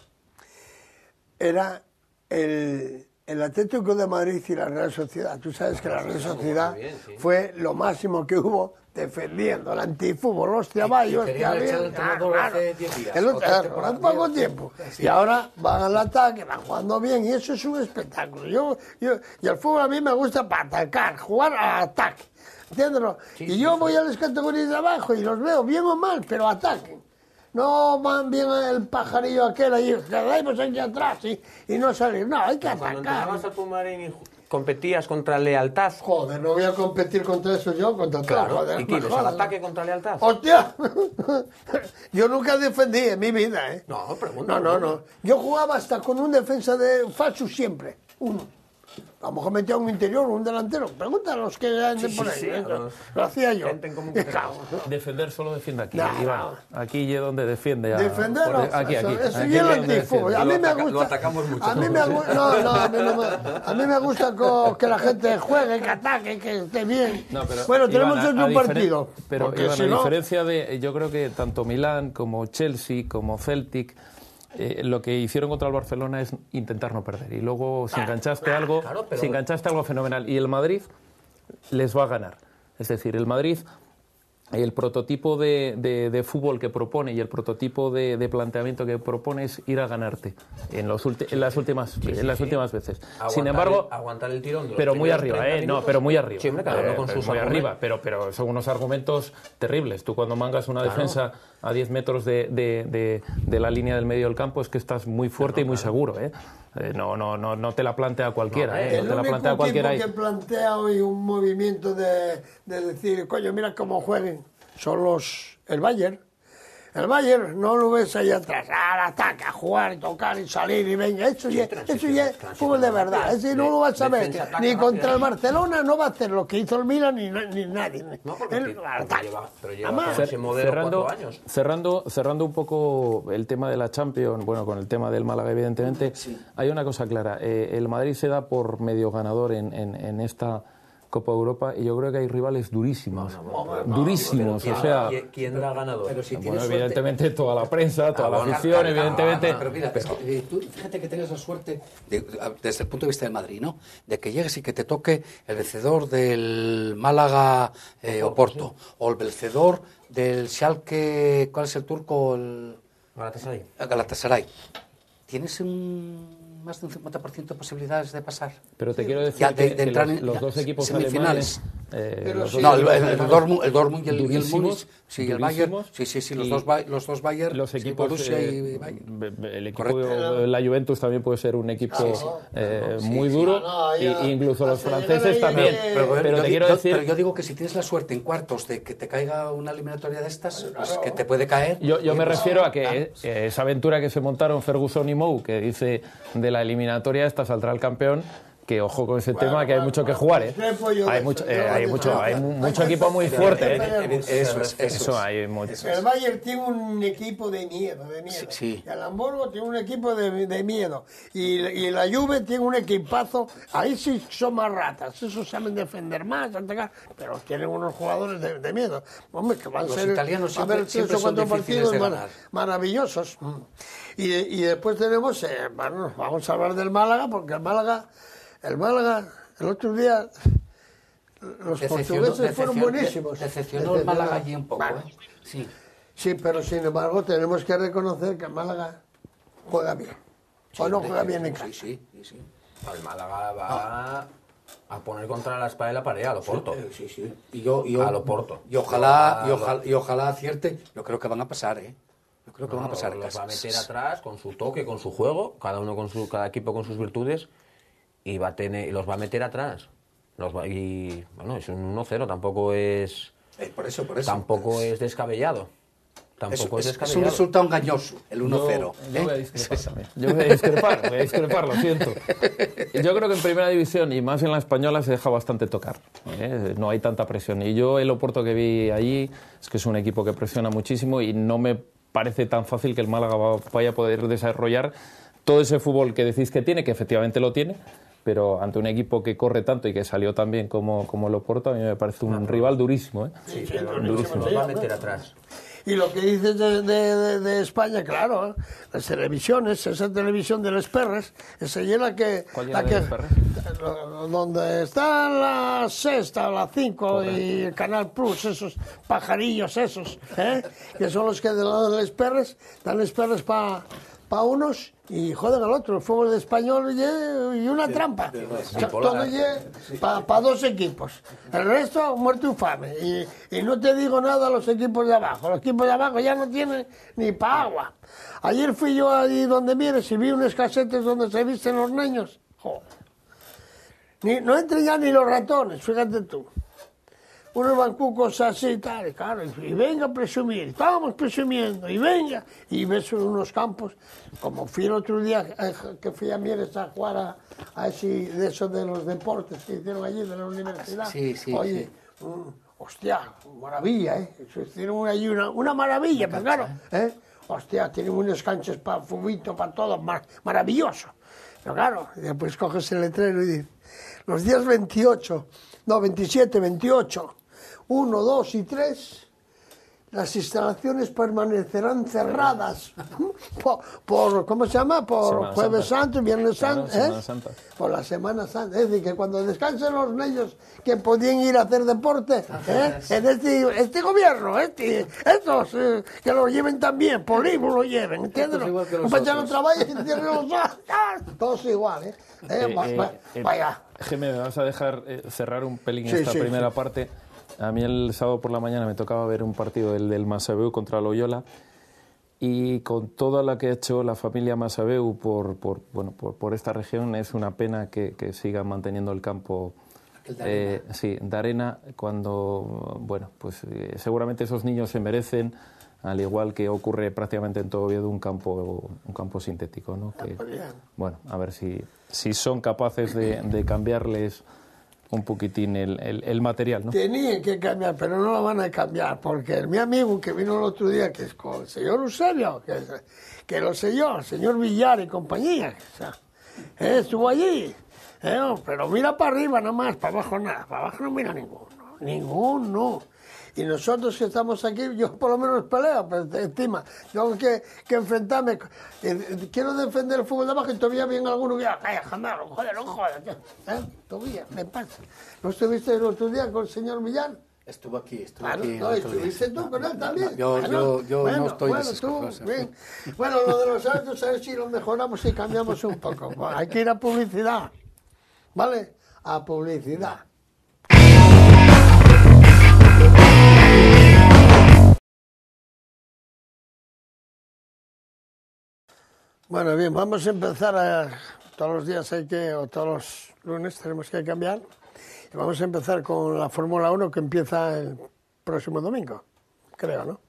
Speaker 1: Era el Atlético de Madrid y la Real Sociedad. Tú sabes que la Real Sociedad fue lo máximo que hubo defendiendo el antifútbol. Hostia, vaya, hostia, bien. Por poco tiempo. Y ahora van al ataque, van jugando bien y eso es un espectáculo. Y el fútbol a mí me gusta para atacar, jugar al ataque. ¿Entiendes? Y yo voy a las categorías de abajo y los veo bien o mal, pero ataquen. No van bien el pajarillo aquel ahí, quedamos aquí atrás y no salir. No, hay que atacar.
Speaker 2: Cuando entrabas al Pumarín y competías contra Lealtad.
Speaker 1: Joder, no voy a competir contra eso yo, contra
Speaker 2: claro,
Speaker 1: joder.
Speaker 2: ¿Y qué ibas al ataque contra Lealtad?
Speaker 1: ¡Hostia! Yo nunca defendí en mi vida, ¿eh?
Speaker 2: No, pregunta.
Speaker 1: No. Yo jugaba hasta con un defensa de falso siempre. Uno. A lo mejor metía un interior o un delantero. Pregunta a los que anden por ahí. Lo hacía yo.
Speaker 4: Defender solo defiende aquí. Iván. Aquí es donde defiende.
Speaker 1: Defender.
Speaker 4: Aquí.
Speaker 1: Eso y el antifútbol. A mí me gusta.
Speaker 2: Lo atacamos mucho.
Speaker 1: A mí me gusta que la gente juegue, que ataque, que esté bien. Bueno, tenemos otro partido.
Speaker 4: Pero Iván, a diferencia de, yo creo que tanto Milán como Chelsea como Celtic, lo que hicieron contra el Barcelona es intentar no perder. Y luego, si enganchaste algo fenomenal. Y el Madrid les va a ganar. Es decir, el Madrid, el prototipo de fútbol que propone y el prototipo de planteamiento que propone es ir a ganarte en las últimas veces. Sin embargo,
Speaker 2: aguantar el tirón.
Speaker 4: Pero muy arriba, pero muy arriba.
Speaker 2: Sí, claro, con sus
Speaker 4: muy arriba, pero son unos argumentos terribles. Tú cuando mangas una defensa a 10 metros de la línea del medio del campo es que estás muy fuerte y muy seguro, no te la plantea cualquiera,
Speaker 1: no te la plantea cualquiera. El único que plantea hoy un movimiento de decir, coño, mira cómo jueguen, son el Bayern. El Bayern no lo ves ahí atrás, al ataque, a jugar, tocar y salir y venga, eso ya es fútbol de verdad, ese no lo vas a ver, ni contra el Barcelona no va a hacer lo que hizo el Milan ni nadie.
Speaker 2: No, porque lleva ese modelo 4 años.
Speaker 4: Cerrando un poco el tema de la Champions, bueno, con el tema del Málaga evidentemente, hay una cosa clara, el Madrid se da por medio ganador en esta Copa Europa y yo creo que hay rivales durísimos, durísimos, o sea...
Speaker 2: ¿Quién da ganador?
Speaker 3: Pero si
Speaker 4: bueno, evidentemente toda la prensa, toda la afición, evidentemente...
Speaker 3: Pero mira, es que, tú fíjate que tengas la suerte, desde el punto de vista del Madrid, ¿no? De que llegues y que te toque el vencedor del Málaga Oporto, o el vencedor del Schalke, ¿cuál es el turco? El Galatasaray. Tienes más de un 50% de posibilidades de pasar.
Speaker 4: Pero te quiero decir que los dos equipos
Speaker 3: semifinales.
Speaker 4: Alemanes...
Speaker 3: el Dortmund y el Múnich, sí, el Bayern, sí, los dos Bayern,
Speaker 4: los equipos,
Speaker 3: Borussia y Bayern.
Speaker 4: El equipo de la Juventus también puede ser un equipo muy duro, e incluso los franceses también. Pero te quiero decir...
Speaker 3: Pero yo digo que si tienes la suerte en cuartos de que te caiga una eliminatoria de estas, pues que te puede caer...
Speaker 4: Yo me refiero a que esa aventura que se montaron Ferguson y Mou, que dice de la eliminatoria esta saldrá el campeón, que ojo con ese tema, que hay mucho que jugar, hay mucho equipo muy fuerte, Eso hay mucho.
Speaker 1: El Bayern tiene un equipo de miedo.
Speaker 3: Sí.
Speaker 1: El Hamburgo tiene un equipo de miedo. Y la Juve tiene un equipazo. Ahí sí son más ratas. Esos saben defender más, atacar, pero tienen unos jugadores de miedo. Hombre, que van a ser...
Speaker 3: Los italianos siempre son difíciles de ganar.
Speaker 1: Maravillosos. Y después tenemos... vamos a hablar del Málaga, porque el Málaga, el otro día, los portugueses fueron buenísimos.
Speaker 3: Decepcionó el Málaga allí un poco,
Speaker 1: Sí, pero sin embargo tenemos que reconocer que el Málaga juega bien. O no juega bien en casa.
Speaker 3: Sí.
Speaker 2: El Málaga va a poner contra la espada y la pared a Loporto.
Speaker 3: Sí.
Speaker 2: A Loporto.
Speaker 3: Y ojalá acierte. Yo creo que van a pasar, Yo creo que van a pasar en
Speaker 2: los
Speaker 3: casa.
Speaker 2: Va a meter atrás con su toque, con su juego, cada equipo con sus virtudes, y los va a meter atrás. Y bueno, es un 1-0, tampoco es...
Speaker 3: Por eso.
Speaker 2: Tampoco es descabellado.
Speaker 3: Es un resultado engañoso, el 1-0.
Speaker 4: Yo voy a discrepar, lo siento. Yo creo que en primera división, y más en la española, se deja bastante tocar. No hay tanta presión. Y yo el Oporto que vi allí, es que es un equipo que presiona muchísimo y no me parece tan fácil que el Málaga vaya a poder desarrollar todo ese fútbol que decís que tiene, que efectivamente lo tiene, pero ante un equipo que corre tanto y que salió tan bien como el Oporto, a mí me parece un rival durísimo.
Speaker 2: Sí, durísimo. Nos va a meter atrás.
Speaker 1: Y lo que dices de España, claro, las televisiones, esa televisión de Les Perres, esa es la que...
Speaker 4: ¿Cuál es Les Perres?
Speaker 1: Donde está la Sexta, la 5 y el Canal Plus, esos pajarillos esos, que son los que de lado de Les Perres, dan Les Perres para unos y joden al otro. El fútbol de español y una trampa. Todo para dos equipos. El resto, muerto infame. Y no te digo nada a los equipos de abajo. Los equipos de abajo ya no tienen ni para agua. Ayer fui yo allí donde mires y vi unos casetes donde se visten los niños. Joder. No entran ya ni los ratones, fíjate tú. Unos bancucos así y tal, y claro, y venga a presumir, estábamos presumiendo, y venga, y ves unos campos, como fui el otro día que fui a Mieres a jugar a ese, de esos de los deportes que hicieron allí de la universidad.
Speaker 3: Sí.
Speaker 1: Oye, hostia, maravilla, hicieron allí una maravilla, pero claro, hostia, tienen unos canchos para fubito, para todo, maravilloso. Pero claro, después coges el letrero y dices, los días 27, 28, 1, 2 y 3, las instalaciones permanecerán cerradas por ¿cómo se llama? Por
Speaker 4: Semana
Speaker 1: Jueves
Speaker 4: Santa.
Speaker 1: Santo y Viernes Santo,
Speaker 4: Semana Santa.
Speaker 1: Por la Semana Santa. Es decir, que cuando descansen los niños que podían ir a hacer deporte, en este gobierno, estos que lo lleven también, por libro lo lleven, ¿entiendes? Los para no trabajen y tienen los ojos, todos igual, vaya.
Speaker 4: Geme, me vas a dejar cerrar un pelín esta primera parte. A mí el sábado por la mañana me tocaba ver un partido, el del Masabeu contra Loyola, y con toda la que ha hecho la familia Masabeu por esta región, es una pena que sigan manteniendo el campo de arena cuando, seguramente esos niños se merecen al igual que ocurre prácticamente en todo Oviedo, un campo sintético, ¿no? Que, bueno, a ver si son capaces de cambiarles un poquitín el material, ¿no?
Speaker 1: Tenían que cambiar, pero no lo van a cambiar, porque mi amigo que vino el otro día, que es con el señor Eusebio, que lo sé yo, el señor Villar y compañía, o sea, estuvo allí, pero mira para arriba nomás, para abajo nada, para abajo no mira ninguno. Y nosotros que estamos aquí, yo por lo menos peleo, pero encima, tengo que enfrentarme, quiero defender el fútbol de abajo y todavía viene alguno que jamás, no jodas, todavía, me pasa. ¿No estuviste el otro día con el señor Millán?
Speaker 3: Estuve aquí.
Speaker 1: No, estuviste tú con él también.
Speaker 3: Yo no estoy en esas cosas.
Speaker 1: Bueno, lo de los hábitos, a ver si lo mejoramos y cambiamos un poco. Hay que ir a publicidad, ¿vale? A publicidad. Bueno, bien, vamos a empezar todos los días o todos los lunes tenemos que cambiar. Y vamos a empezar con la Fórmula 1 que empieza el próximo domingo, creo, ¿no?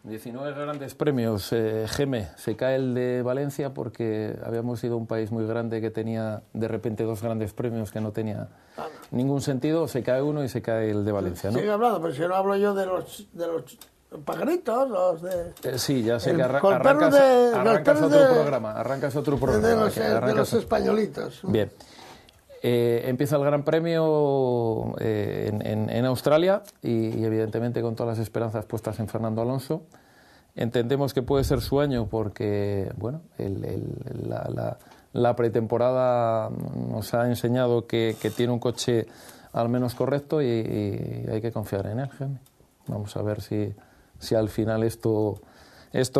Speaker 4: 19 grandes premios, Geme, se cae el de Valencia porque habíamos sido un país muy grande que tenía de repente 2 grandes premios que no tenía ningún sentido, se cae uno y se cae el de Valencia, ¿no?
Speaker 1: Sigue hablando, pero si no hablo yo de los pajaritos, los de...
Speaker 4: sí, ya sé que
Speaker 1: arrancas
Speaker 4: otro programa.
Speaker 1: De los españolitos.
Speaker 4: Bien. Empieza el Gran Premio en Australia y evidentemente con todas las esperanzas puestas en Fernando Alonso. Entendemos que puede ser su año porque, bueno, la pretemporada nos ha enseñado que tiene un coche al menos correcto y hay que confiar en él, Jaime. Vamos a ver si al final esto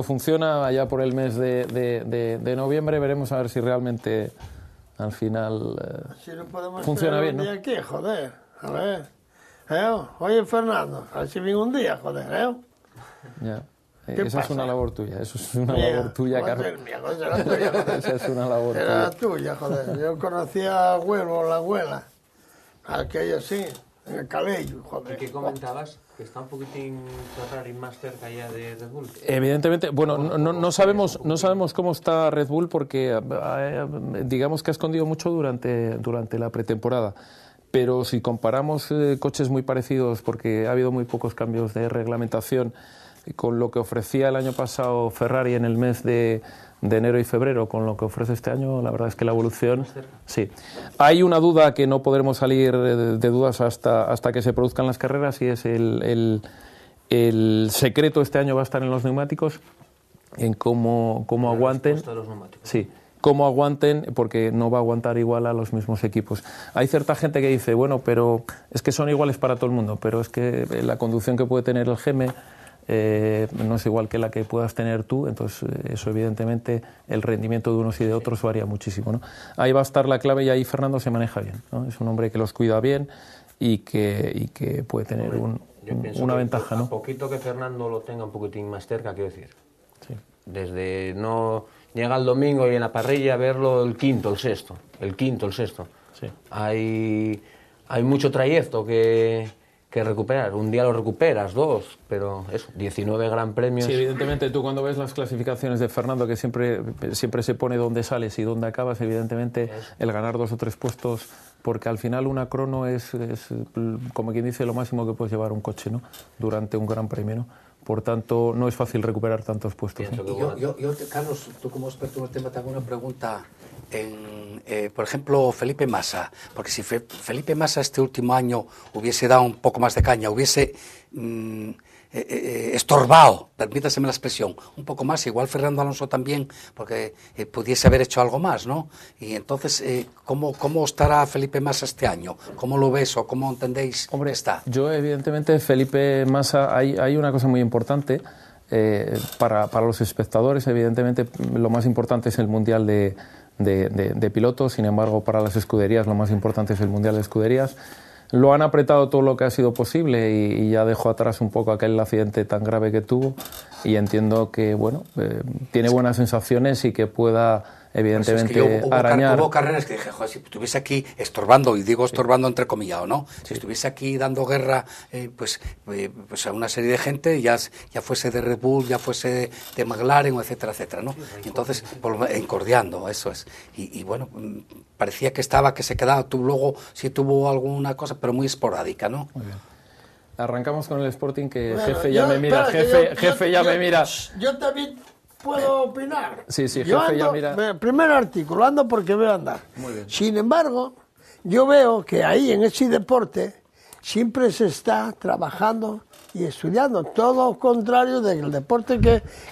Speaker 4: funciona. Allá por el mes de noviembre veremos a ver si realmente al final
Speaker 1: si no podemos
Speaker 4: funciona bien, ¿no?
Speaker 1: Aquí, joder, a ver. Oye, Fernando, a ver si viene un día, joder,
Speaker 4: Ya. Esa es una labor tuya, labor tuya, Carlos. Esa es una labor tuya.
Speaker 1: Era tuya, joder. Yo conocía a abuelo, la abuela, aquello sí, en el Calello, joder.
Speaker 2: ¿Y qué comentabas? Que está un poquitín Ferrari más cerca ya de Red Bull.
Speaker 4: Evidentemente, bueno, no sabemos cómo está Red Bull porque digamos que ha escondido mucho durante la pretemporada. Pero si comparamos coches muy parecidos, porque ha habido muy pocos cambios de reglamentación, con lo que ofrecía el año pasado Ferrari en el mes de enero y febrero, con lo que ofrece este año, la verdad es que la evolución... Sí. Hay una duda que no podremos salir de dudas hasta que se produzcan las carreras y es el secreto este año va a estar en los neumáticos, en cómo aguanten...
Speaker 2: De los neumáticos.
Speaker 4: Sí. Cómo aguanten, porque no va a aguantar igual a los mismos equipos. Hay cierta gente que dice, bueno, pero es que son iguales para todo el mundo, pero es que la conducción que puede tener el Geme no es igual que la que puedas tener tú, entonces eso evidentemente el rendimiento de unos y de otros varía muchísimo, ¿no? Ahí va a estar la clave y ahí Fernando se maneja bien, ¿no? Es un hombre que los cuida bien y que puede tener una ventaja, ¿no?
Speaker 2: A poquito que Fernando lo tenga un poquitín más cerca, quiero decir.
Speaker 4: Sí.
Speaker 2: Desde no llega el domingo y en la parrilla verlo el quinto, el sexto.
Speaker 4: Sí.
Speaker 2: Hay mucho trayecto que recuperar. Un día lo recuperas, 2, pero eso, 19 gran premios.
Speaker 4: Sí, evidentemente tú cuando ves las clasificaciones de Fernando, que siempre se pone dónde sales y dónde acabas, evidentemente el ganar 2 o 3 puestos, porque al final una crono es como quien dice lo máximo que puedes llevar un coche, ¿no? Durante un gran premio, ¿no? Por tanto, no es fácil recuperar tantos puestos.
Speaker 3: Yo, Carlos, tú como experto en el tema, te hago una pregunta. Por ejemplo, Felipe Massa, porque si Felipe Massa este último año hubiese dado un poco más de caña, hubiese estorbado, permítaseme la expresión, un poco más, igual Fernando Alonso también, porque pudiese haber hecho algo más, ¿no? Y entonces, ¿cómo estará Felipe Massa este año? ¿Cómo lo ves o cómo entendéis?
Speaker 4: Hombre,
Speaker 3: está?
Speaker 4: Yo evidentemente Felipe Massa, hay una cosa muy importante para los espectadores, evidentemente lo más importante es el Mundial de pilotos, sin embargo para las escuderías lo más importante es el Mundial de Escuderías. Lo han apretado todo lo que ha sido posible y ya dejó atrás un poco aquel accidente tan grave que tuvo y entiendo que bueno tiene buenas sensaciones y que pueda evidentemente
Speaker 3: pues es que
Speaker 4: arañar.
Speaker 3: Hubo carreras que dije, joder, si estuviese aquí estorbando, y digo estorbando entrecomillado, ¿no? Si estuviese aquí dando guerra pues a una serie de gente, ya fuese de Red Bull, ya fuese de McLaren, etcétera, etcétera, ¿no? Y entonces, encordeando, eso es. Y bueno, parecía que se quedaba, luego sí tuvo alguna cosa, pero muy esporádica, ¿no?
Speaker 4: Muy bien. Arrancamos con el Sporting, que
Speaker 1: Bueno,
Speaker 4: jefe ya me mira, jefe ya me mira.
Speaker 1: Yo también puedo opinar.
Speaker 4: Sí, jefe
Speaker 1: ya mira. Primer artículo, ando porque veo andar.
Speaker 4: Muy bien.
Speaker 1: Sin embargo, yo veo que ahí en ese deporte siempre se está trabajando y estudiando, todo contrario del deporte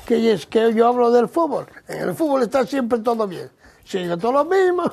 Speaker 1: que yo hablo del fútbol. En el fútbol está siempre todo bien. Sigue todo lo mismo,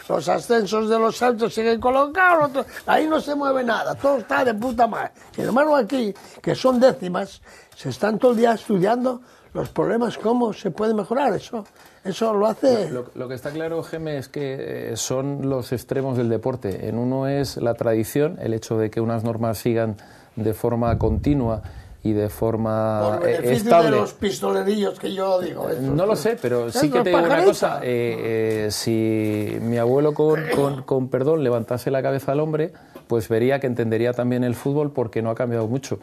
Speaker 1: los ascensos de los saltos siguen colocados, ahí no se mueve nada, todo está de puta madre. Sin embargo aquí, que son décimas, se están todo el día estudiando los problemas, cómo se puede mejorar, eso lo hace...
Speaker 4: Lo que está claro, Geme, es que son los extremos del deporte. En uno es la tradición, el hecho de que unas normas sigan de forma continua y de forma
Speaker 1: por beneficio
Speaker 4: estable.
Speaker 1: De los pistolerillos que yo digo.
Speaker 4: No lo sé, pero sí que te digo una cosa. Si mi abuelo, con perdón, levantase la cabeza al hombre, pues vería que entendería también el fútbol, porque no ha cambiado mucho.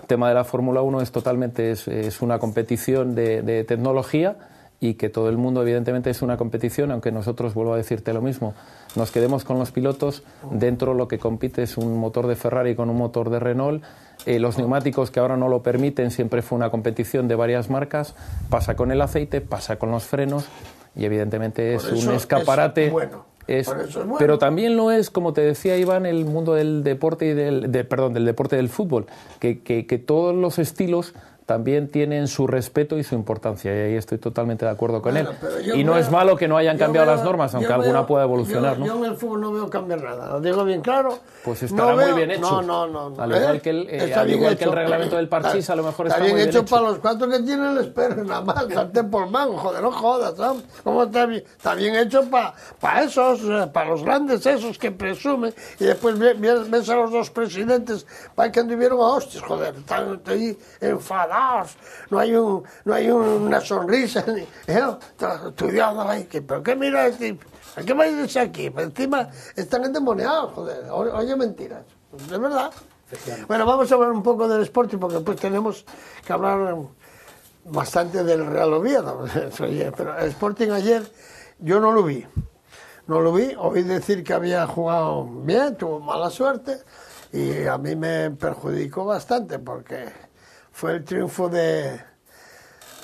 Speaker 4: El tema de la Fórmula 1 es totalmente es una competición de tecnología, y que todo el mundo evidentemente es una competición, aunque nosotros, vuelvo a decirte lo mismo, nos quedemos con los pilotos. Dentro lo que compite es un motor de Ferrari con un motor de Renault. Los neumáticos, que ahora no lo permiten, siempre fue una competición de varias marcas. Pasa con el aceite, pasa con los frenos, y evidentemente es un escaparate.
Speaker 1: Es bueno.
Speaker 4: Pero también lo es, como te decía Iván, el mundo del deporte y del deporte del fútbol, que todos los estilos también tienen su respeto y su importancia, y ahí estoy totalmente de acuerdo con él. Y no es malo que no hayan cambiado las normas, aunque alguna pueda evolucionar, ¿no?
Speaker 1: Yo en el fútbol no veo cambiar nada, lo digo bien claro.
Speaker 4: Pues estará muy bien hecho.
Speaker 1: No.
Speaker 4: Al igual que el reglamento del parchís, a lo mejor está muy bien
Speaker 1: hecho.
Speaker 4: hecho.
Speaker 1: Para los cuatro que tienen les espero, nada más, sartén por mango, joder, no jodas, ¿sabes? ¿Cómo está bien? Está bien hecho para esos, para los grandes esos que presumen, y después ves a los dos presidentes, para que anduvieron a hostias, joder, están ahí enfadados. No hay una sonrisa, estudiando ahí. ¿Pero qué mira este? ¿A qué va a irse aquí? Encima están endemoniados, joder. Oye, mentiras. De verdad. Bueno, vamos a hablar un poco del Sporting, porque pues tenemos que hablar bastante del Real Oviedo. Pero el Sporting ayer yo no lo vi. Oí decir que había jugado bien, tuvo mala suerte, y a mí me perjudicó bastante, porque fue el triunfo del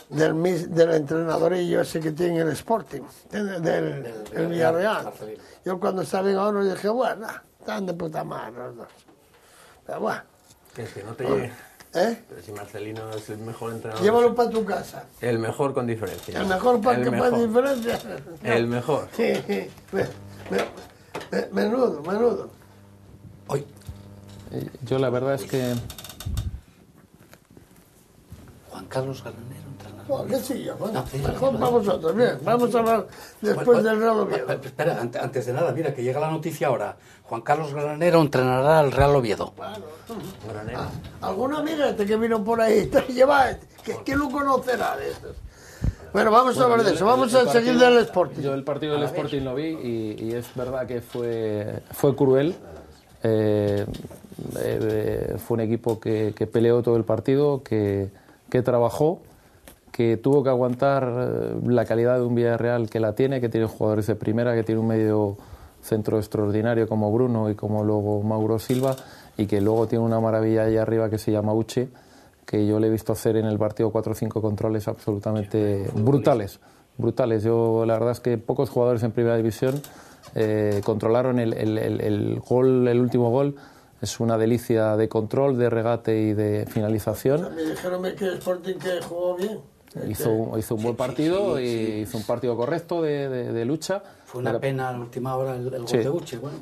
Speaker 1: entrenadorillo ese que tiene el Sporting, del Villarreal. Yo cuando estaba en ahora dije, bueno, están de puta madre los dos. Pero bueno.
Speaker 2: Es que no te llegue. Pero si Marcelino es el mejor entrenador.
Speaker 1: Llévalo para tu casa.
Speaker 2: El mejor con diferencia.
Speaker 1: El mejor para diferencia.
Speaker 2: El mejor.
Speaker 1: Menudo.
Speaker 3: Hoy.
Speaker 4: Yo la verdad es que...
Speaker 3: Juan Carlos Granero, entrenador.
Speaker 1: ¿Qué sigue? Bueno, mejor para vosotros. Bien, vamos a hablar después del Real Oviedo.
Speaker 3: Espera, antes de nada, mira, que llega la noticia ahora. Juan Carlos Granero entrenará al Real Oviedo.
Speaker 1: Claro. Granero. ¿Alguna amiga que vino por ahí? ¿Quién lo conocerá de estos? Bueno, vamos a hablar de eso. Vamos a seguir del Sporting.
Speaker 4: Yo el partido del Sporting lo vi, y es verdad que fue cruel. Fue un equipo que peleó todo el partido, que trabajó, que tuvo que aguantar la calidad de un Villarreal que la tiene, que tiene jugadores de primera, que tiene un medio centro extraordinario como Bruno y como luego Mauro Silva, y que luego tiene una maravilla ahí arriba que se llama Uche, que yo le he visto hacer en el partido 4 o 5 controles absolutamente brutales. Yo la verdad es que pocos jugadores en primera división controlaron el gol, el último gol. Es una delicia de control, de regate y de finalización.
Speaker 1: Me dijeron que el Sporting que jugó bien.
Speaker 4: Hizo un buen partido, y hizo un partido correcto de lucha.
Speaker 3: Fue una pena a la última hora el gol de Uche. Bueno,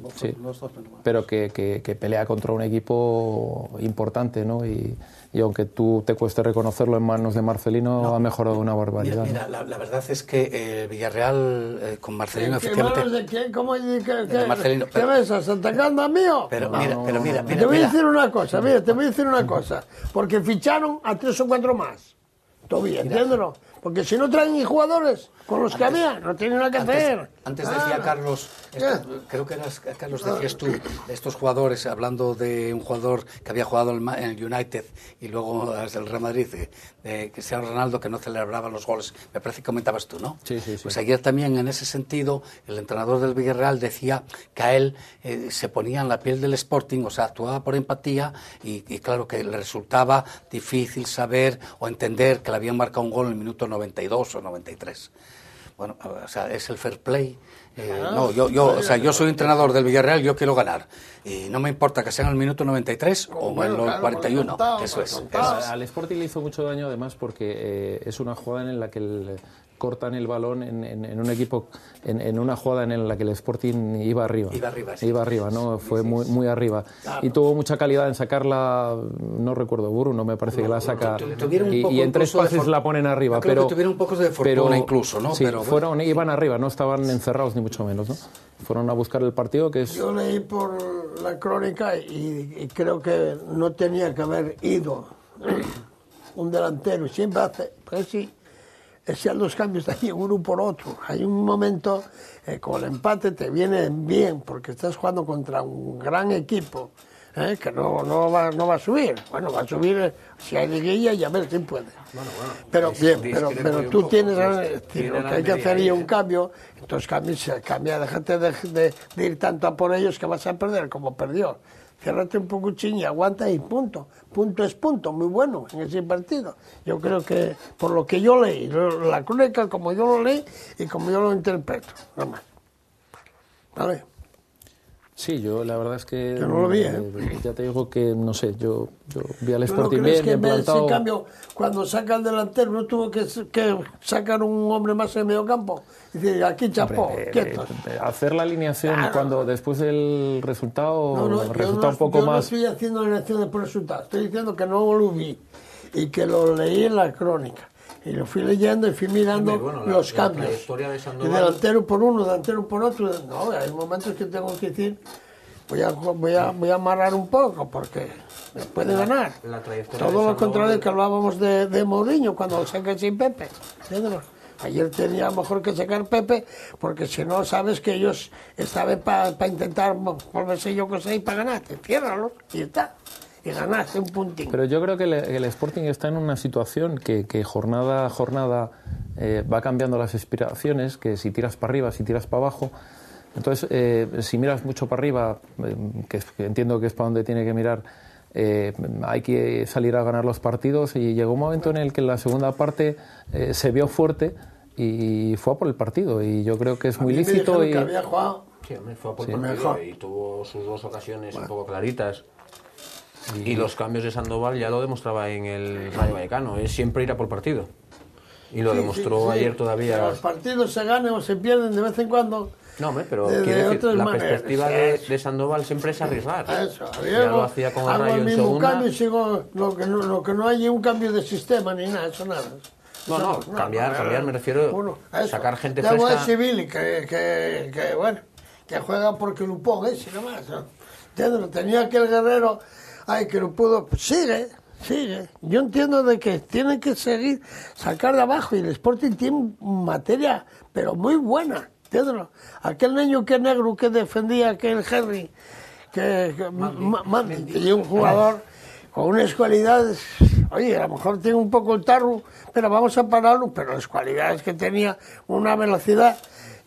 Speaker 4: pero que pelea contra un equipo importante, ¿no? Y aunque tú te cueste reconocerlo, en manos de Marcelino ha mejorado una barbaridad.
Speaker 3: Mira, la verdad es que Villarreal con Marcelino efectivamente...
Speaker 1: ¿De quién? ¿Cómo
Speaker 3: de Marcelino,
Speaker 1: ¿Qué besas? ¿Atacando a mí?
Speaker 3: Pero mira.
Speaker 1: Te voy a decir una cosa, porque ficharon a 3 o 4 más. todavía, entiéndelo. Porque si no traen jugadores con los que había, no tienen nada que hacer.
Speaker 3: Antes decía Carlos, creo que eras, Carlos, decías tú, de estos jugadores, hablando de un jugador que había jugado en el United y luego el Real Madrid, de Cristiano Ronaldo, que no celebraba los goles. Me parece que comentabas tú, ¿no?
Speaker 4: Sí.
Speaker 3: Pues ayer también, en ese sentido, el entrenador del Villarreal decía que a él se ponía en la piel del Sporting, o sea, actuaba por empatía y claro que le resultaba difícil saber o entender que le habían marcado un gol en el minuto 92 o 93. Bueno, o sea, es el fair play. Yo soy entrenador del Villarreal, yo quiero ganar. Y no me importa que sea en el minuto 93 o en el 41. Eso es.
Speaker 4: Al Sporting le hizo mucho daño, además, porque es una jugada en la que cortan el balón en un equipo, en una jugada en la que el Sporting iba arriba. Iba arriba, ¿no? Fue muy arriba. Y tuvo mucha calidad en sacarla, no recuerdo, Bruno me parece que la saca. Y en 3 pases la ponen arriba.
Speaker 3: Creo que tuvieron un poco de fortuna incluso, ¿no?
Speaker 4: Sí, iban arriba, no estaban encerrados ni mucho menos, ¿no? Fueron a buscar el partido, que es...
Speaker 1: Yo leí por la crónica y creo que no tenía que haber ido un delantero. Siempre hace, pues sí, hacían los cambios de ahí uno por otro. Hay un momento, con el empate te viene bien, porque estás jugando contra un gran equipo, que no va a subir. Bueno, va a subir si hay liguilla y a ver quién puede. Pero tú tienes lo que hay que hacer un cambio, entonces cambia, déjate de ir tanto a por ellos que vas a perder como perdió. Ciérrate un pocuchín y aguanta y punto. Punto es punto, muy bueno en ese partido. Yo creo que, por lo que yo leí, la crónica como yo lo leí y como yo lo interpreto, nada más. ¿Vale?
Speaker 4: Sí, yo la verdad es que...
Speaker 1: Yo no lo vi,
Speaker 4: Ya te digo que, no sé, yo vi al
Speaker 1: ¿No
Speaker 4: Sporting
Speaker 1: crees
Speaker 4: bien plantado.
Speaker 1: En cambio, cuando saca el delantero, no tuvo que sacar un hombre más en medio campo? Y dice, aquí chapó, quietos.
Speaker 4: Hacer la alineación cuando después del resultado resulta un poco
Speaker 1: yo
Speaker 4: más...
Speaker 1: No estoy haciendo alineación por resultado, estoy diciendo que no lo vi y que lo leí en la crónica. Y lo fui leyendo y fui mirando los cambios. De delantero por uno, delantero por otro. No, hay momentos que tengo que decir, voy a amarrar un poco porque me puede ganar. Todo lo contrario que hablábamos de Mourinho cuando lo saca sin Pepe. ¿Entiendes? Ayer tenía mejor que sacar Pepe porque si no sabes que ellos estaban para intentar volverse yo cosa y para ganarte. Ciérralo y está. Y ganaste un puntín.
Speaker 4: Pero yo creo que el Sporting está en una situación que jornada a jornada va cambiando las aspiraciones, que si tiras para arriba, si tiras para abajo. Entonces, si miras mucho para arriba, que entiendo que es para donde tiene que mirar, hay que salir a ganar los partidos, y llegó un momento en el que en la segunda parte se vio fuerte y fue a por el partido, y yo creo que es muy lícito.
Speaker 1: Que había jugado.
Speaker 2: Sí, fue a por el partido y tuvo sus 2 ocasiones un poco claritas. Y los cambios de Sandoval ya lo demostraba en el Rayo Vallecano, es siempre ir a por partido. Y lo demostró ayer todavía.
Speaker 1: Que los partidos se ganen o se pierden de vez en cuando.
Speaker 2: No, pero quiero decir, la perspectiva de Sandoval siempre es arriesgar.
Speaker 1: Eso,
Speaker 2: ya lo hacía con el Rayo en
Speaker 1: mismo
Speaker 2: segunda.
Speaker 1: Cambio, sigo, lo que no hay un cambio de sistema ni nada, eso nada.
Speaker 2: No, cambiar me refiero a sacar gente fresca.
Speaker 1: Ya voy a Civil que juega porque lo ponga, si no más. ¿No? Tenía que el Guerrero, que lo pudo, pues sigue. Yo entiendo de que tienen que seguir, sacar de abajo, y el Sporting tiene materia, pero muy buena. ¿Entiendes? Aquel niño que negro que defendía aquel Henry, y un jugador con unas cualidades, oye, a lo mejor tiene un poco el tarro, pero vamos a pararlo, pero las cualidades que tenía, una velocidad.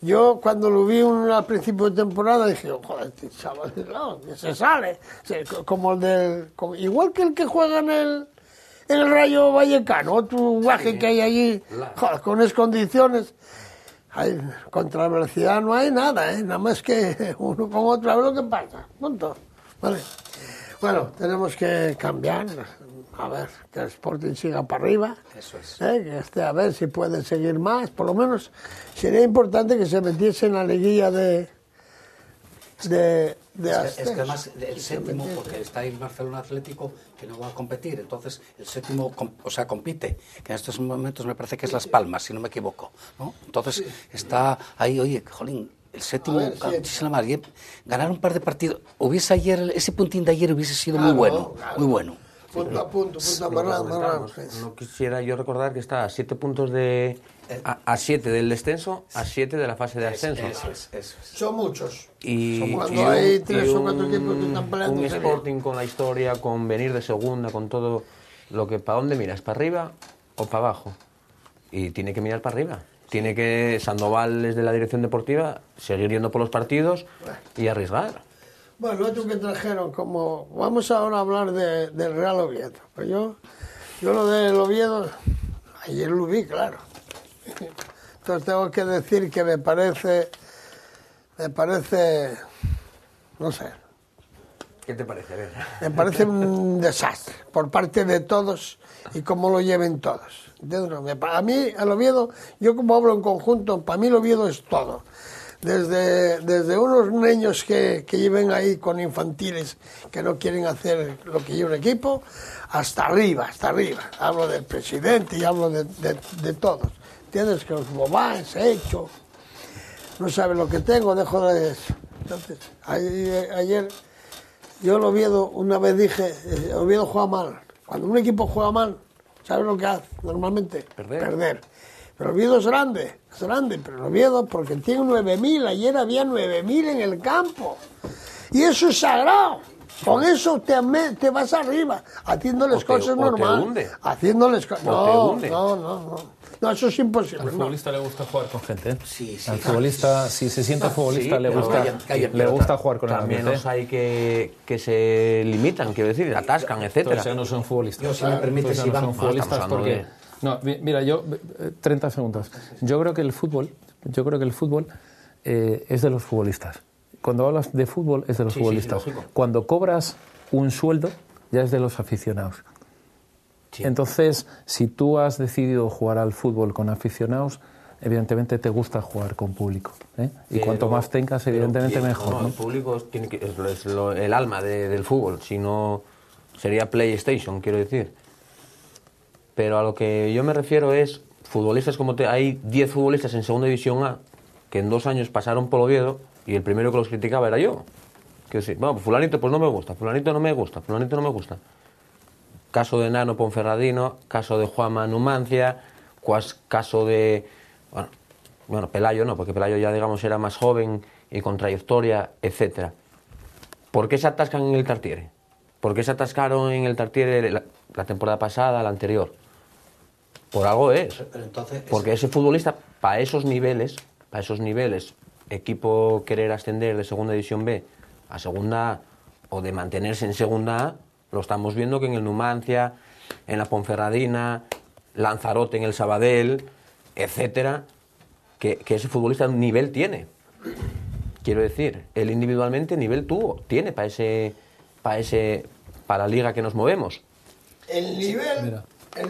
Speaker 1: Yo cuando lo vi al principio de temporada dije, joder, este chaval, no, se sale, como igual que el que juega en el Rayo Vallecano, otro guaje que hay allí, joder, con esas condiciones. Contra la velocidad no hay nada, nada más que uno con otro, a ver lo que pasa, punto. Vale. Bueno, tenemos que cambiar, a ver, que el Sporting siga para arriba.
Speaker 3: Eso es.
Speaker 1: A ver si puede seguir más, por lo menos sería importante que se metiese en la liguilla de
Speaker 3: es que además el séptimo, porque está ahí el Barcelona Atlético que no va a competir, entonces el séptimo, compite, que en estos momentos me parece que es Las Palmas, si no me equivoco, ¿no? Entonces está ahí, oye, jolín, el séptimo, ganar un par de partidos, ese puntín de ayer hubiese sido muy bueno.
Speaker 1: punto a punto, punto amarrado.
Speaker 2: No quisiera yo recordar que está a 7 puntos de... A 7 del descenso, a 7 de la fase de ascenso.
Speaker 3: Eso.
Speaker 1: Son muchos.
Speaker 2: Y
Speaker 1: Cuando hay 3 o 4 equipos que están peleando.
Speaker 2: un Sporting con la historia, con venir de segunda, con todo lo que... ¿Para dónde miras? ¿Para arriba o para abajo? Y tiene que mirar para arriba. Tiene que, Sandoval, desde la dirección deportiva, seguir yendo por los partidos y arriesgar.
Speaker 1: Bueno, otro que trajeron, como... Vamos ahora a hablar del Real Oviedo. Pues yo lo del Oviedo, ayer lo vi, claro. Entonces tengo que decir que me parece, no sé,
Speaker 2: ¿Qué te parece? A ver.
Speaker 1: me parece un desastre por parte de todos y cómo lo lleven todos. ¿Entiendes? A mí, el Oviedo, yo como hablo en conjunto, para mí el Oviedo es todo. Desde unos niños que lleven ahí con infantiles que no quieren hacer lo que lleva un equipo, hasta arriba. Hablo del presidente y hablo de todos. ¿Entiendes? Que los bobáis he hecho, no sabe lo que tengo, dejo de eso. Entonces, ayer yo el Oviedo, una vez dije, el Oviedo juega mal. Cuando un equipo juega mal, ¿sabes lo que hace normalmente? Perder. Pero el Oviedo es grande, pero el Oviedo, porque tiene 9.000, ayer había 9.000 en el campo. Y eso es sagrado. Con eso te vas arriba, haciéndoles cosas normales. Haciéndoles cosas. No, eso es imposible.
Speaker 4: Al futbolista le gusta jugar con gente, ¿eh?
Speaker 3: Sí.
Speaker 4: Al futbolista, si se siente futbolista, le gusta jugar con el ambiente.
Speaker 2: También los hay que se limitan, quiero decir, atascan, etcétera.
Speaker 4: Entonces ya no son futbolistas.
Speaker 3: Yo, si me permites,
Speaker 4: Entonces ya no
Speaker 3: Iván,
Speaker 4: son futbolistas porque... No, mira, 30 segundos. Yo creo que el fútbol es de los futbolistas. Cuando hablas de fútbol es de los futbolistas.
Speaker 3: Sí,
Speaker 4: cuando cobras un sueldo ya es de los aficionados. Sí. Entonces, si tú has decidido jugar al fútbol con aficionados, evidentemente te gusta jugar con público, ¿eh? Y cuanto más tengas, evidentemente mejor.
Speaker 2: ¿no? El público es el alma del fútbol, si no sería PlayStation, quiero decir. Pero a lo que yo me refiero es futbolistas como hay 10 futbolistas en segunda división A que en 2 años pasaron por Oviedo y el primero que los criticaba era yo. Quiero decir, bueno, fulanito pues no me gusta, fulanito no me gusta. Caso de Nano Ponferradino, caso de Juanma Numancia, caso de... Bueno, Pelayo no, porque Pelayo ya, digamos, era más joven y con trayectoria, etcétera. ¿Por qué se atascan en el Tartiere? ¿Por qué se atascaron en el Tartiere la temporada pasada, la anterior? Por algo es.
Speaker 3: Pero entonces,
Speaker 2: porque ese futbolista, para esos niveles, equipo querer ascender de segunda división B a segunda A o de mantenerse en segunda A, lo estamos viendo que en el Numancia, en la Ponferradina, Lanzarote en el Sabadell, etcétera, que ese futbolista nivel tiene. Quiero decir, él individualmente nivel tiene para la liga que nos movemos.
Speaker 1: El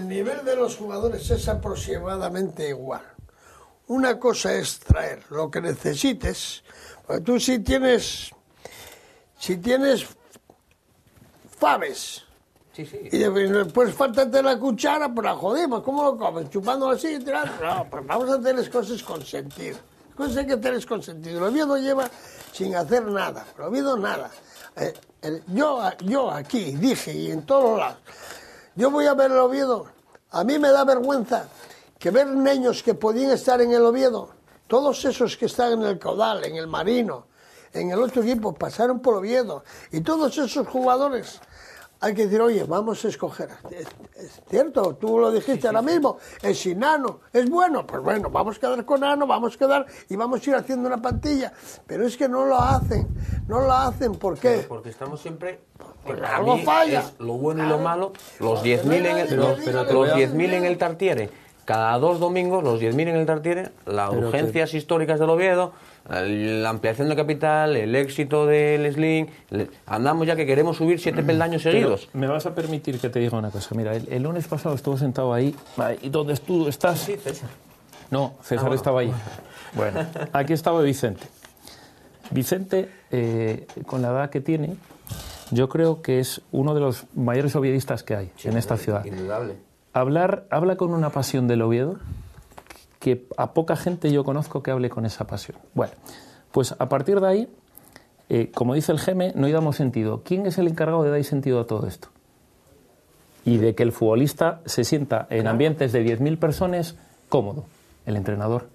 Speaker 1: nivel de los jugadores es aproximadamente igual. Una cosa es traer lo que necesites. Porque tú si tienes faves y después faltate la cuchara, pues la jodimos. ¿Cómo lo comes? Chupándolo así y tirando. No, pues vamos a hacerles cosas con sentido. Cosas hay que hacerles con sentido. El Oviedo lleva sin hacer nada. El Oviedo nada. Yo aquí dije, y en todos lados, yo voy a ver el Oviedo. A mí me da vergüenza que ver niños que podían estar en el Oviedo, todos esos que están en el Caudal, en el Marino, en el otro equipo, pasaron por Oviedo. Y todos esos jugadores, hay que decir, oye, vamos a escoger. Es cierto, tú lo dijiste ahora mismo, es Nano, es bueno, pues bueno, vamos a quedar con Nano, y vamos a ir haciendo una plantilla. Pero es que no lo hacen, ¿por qué?
Speaker 2: Porque estamos siempre...
Speaker 1: Porque algo falla.
Speaker 2: Es lo bueno y lo malo, los 10.000 en el Tartiere, cada 2 domingos, los 10.000 en el Tartiere, las urgencias históricas del Oviedo, la ampliación de capital, el éxito del Sling, andamos ya que queremos subir 7 peldaños seguidos.
Speaker 4: Me vas a permitir que te diga una cosa. Mira, el lunes pasado estuvo sentado ahí, ¿y dónde tú estás?
Speaker 2: Sí, César.
Speaker 4: No, César estaba ahí. Bueno, aquí estaba Vicente. Vicente, con la edad que tiene, yo creo que es uno de los mayores oviedistas que hay en esta ciudad.
Speaker 2: Indudable.
Speaker 4: Habla con una pasión del Oviedo que a poca gente yo conozco que hable con esa pasión. Bueno, pues a partir de ahí, como dice el Geme, no damos sentido. ¿Quién es el encargado de dar sentido a todo esto? y de que el futbolista se sienta en ambientes de 10.000 personas cómodo? El entrenador.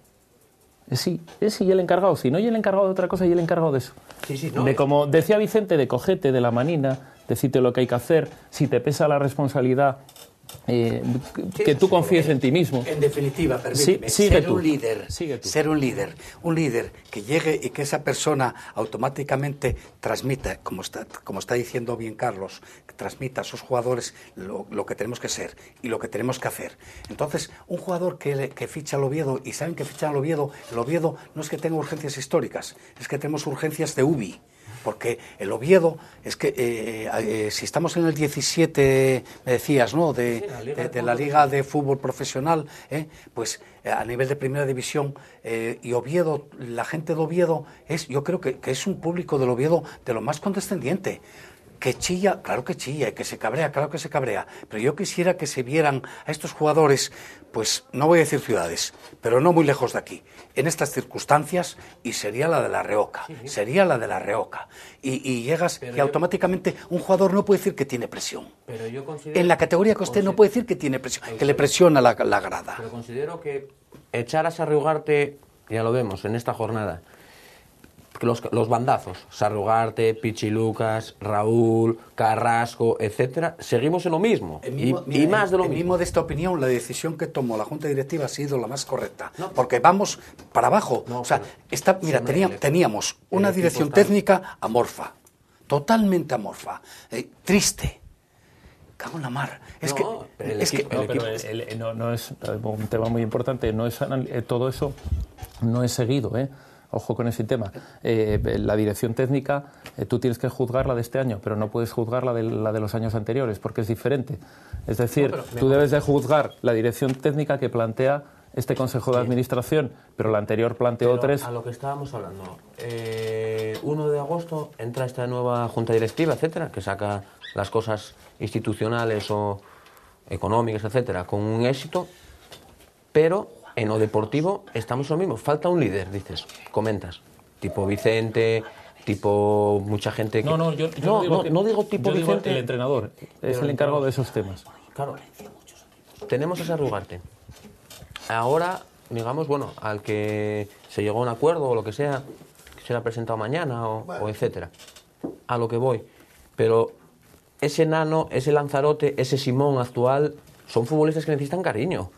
Speaker 4: Sí, y el encargado. Si no, y el encargado de otra cosa, y el encargado de eso.
Speaker 2: Sí, no,
Speaker 4: de como decía Vicente, de cogete de la manina, decirte lo que hay que hacer, si te pesa la responsabilidad, que tú confíes en ti mismo.
Speaker 3: En definitiva, permíteme, ser un líder que llegue y que esa persona automáticamente transmita, como está diciendo bien Carlos, que transmita a sus jugadores lo que tenemos que ser y lo que tenemos que hacer. Entonces, un jugador que ficha al Oviedo, y saben que ficha al Oviedo, el Oviedo no es que tenga urgencias históricas, es que tenemos urgencias de UBI. Porque el Oviedo, es que si estamos en el 17, me decías, ¿no?, de la Liga de Fútbol Profesional, pues a nivel de Primera División, y Oviedo, la gente de Oviedo, yo creo que es un público del Oviedo de lo más condescendiente. Que chilla, claro que chilla, y que se cabrea, claro que se cabrea, pero yo quisiera que se vieran a estos jugadores, pues no voy a decir ciudades, pero no muy lejos de aquí, en estas circunstancias, y sería la de La Rioja, y llegas y automáticamente un jugador no puede decir que tiene presión,
Speaker 2: pero yo considero,
Speaker 3: en la categoría que usted no puede decir que tiene presión, que le presiona la grada.
Speaker 2: Pero considero que echar a Sarriugarte, ya lo vemos en esta jornada, los bandazos, Sarriugarte, Pichi Lucas, Raúl, Carrasco, etcétera, seguimos en lo mismo, y más de lo mismo.
Speaker 3: Mismo de esta opinión, la decisión que tomó la Junta Directiva ha sido la más correcta, porque vamos para abajo. O sea, teníamos una dirección técnica amorfa, totalmente amorfa, triste. Cago en la mar.
Speaker 4: No es un tema muy importante, todo eso no es seguido, Ojo con ese tema. La dirección técnica, tú tienes que juzgar la de este año, pero no puedes juzgar la de los años anteriores, porque es diferente. Es decir, tú debes de juzgar la dirección técnica que plantea este Consejo de Administración, pero la anterior planteó tres.
Speaker 2: A lo que estábamos hablando, 1 de agosto entra esta nueva Junta Directiva, etcétera, que saca las cosas institucionales o económicas, etcétera, con un éxito, pero en lo deportivo estamos lo mismo. Falta un líder, dices, comentas. Tipo Vicente, tipo mucha gente que...
Speaker 4: No digo
Speaker 2: tipo Vicente.
Speaker 4: El entrenador es el encargado de esos temas.
Speaker 2: Claro. Tenemos a Sarriugarte. Ahora, digamos, bueno, al que se llegó a un acuerdo o lo que sea, que será presentado mañana o etcétera. A lo que voy. Pero ese Nano, ese Lanzarote, ese Simón actual, son futbolistas que necesitan cariño.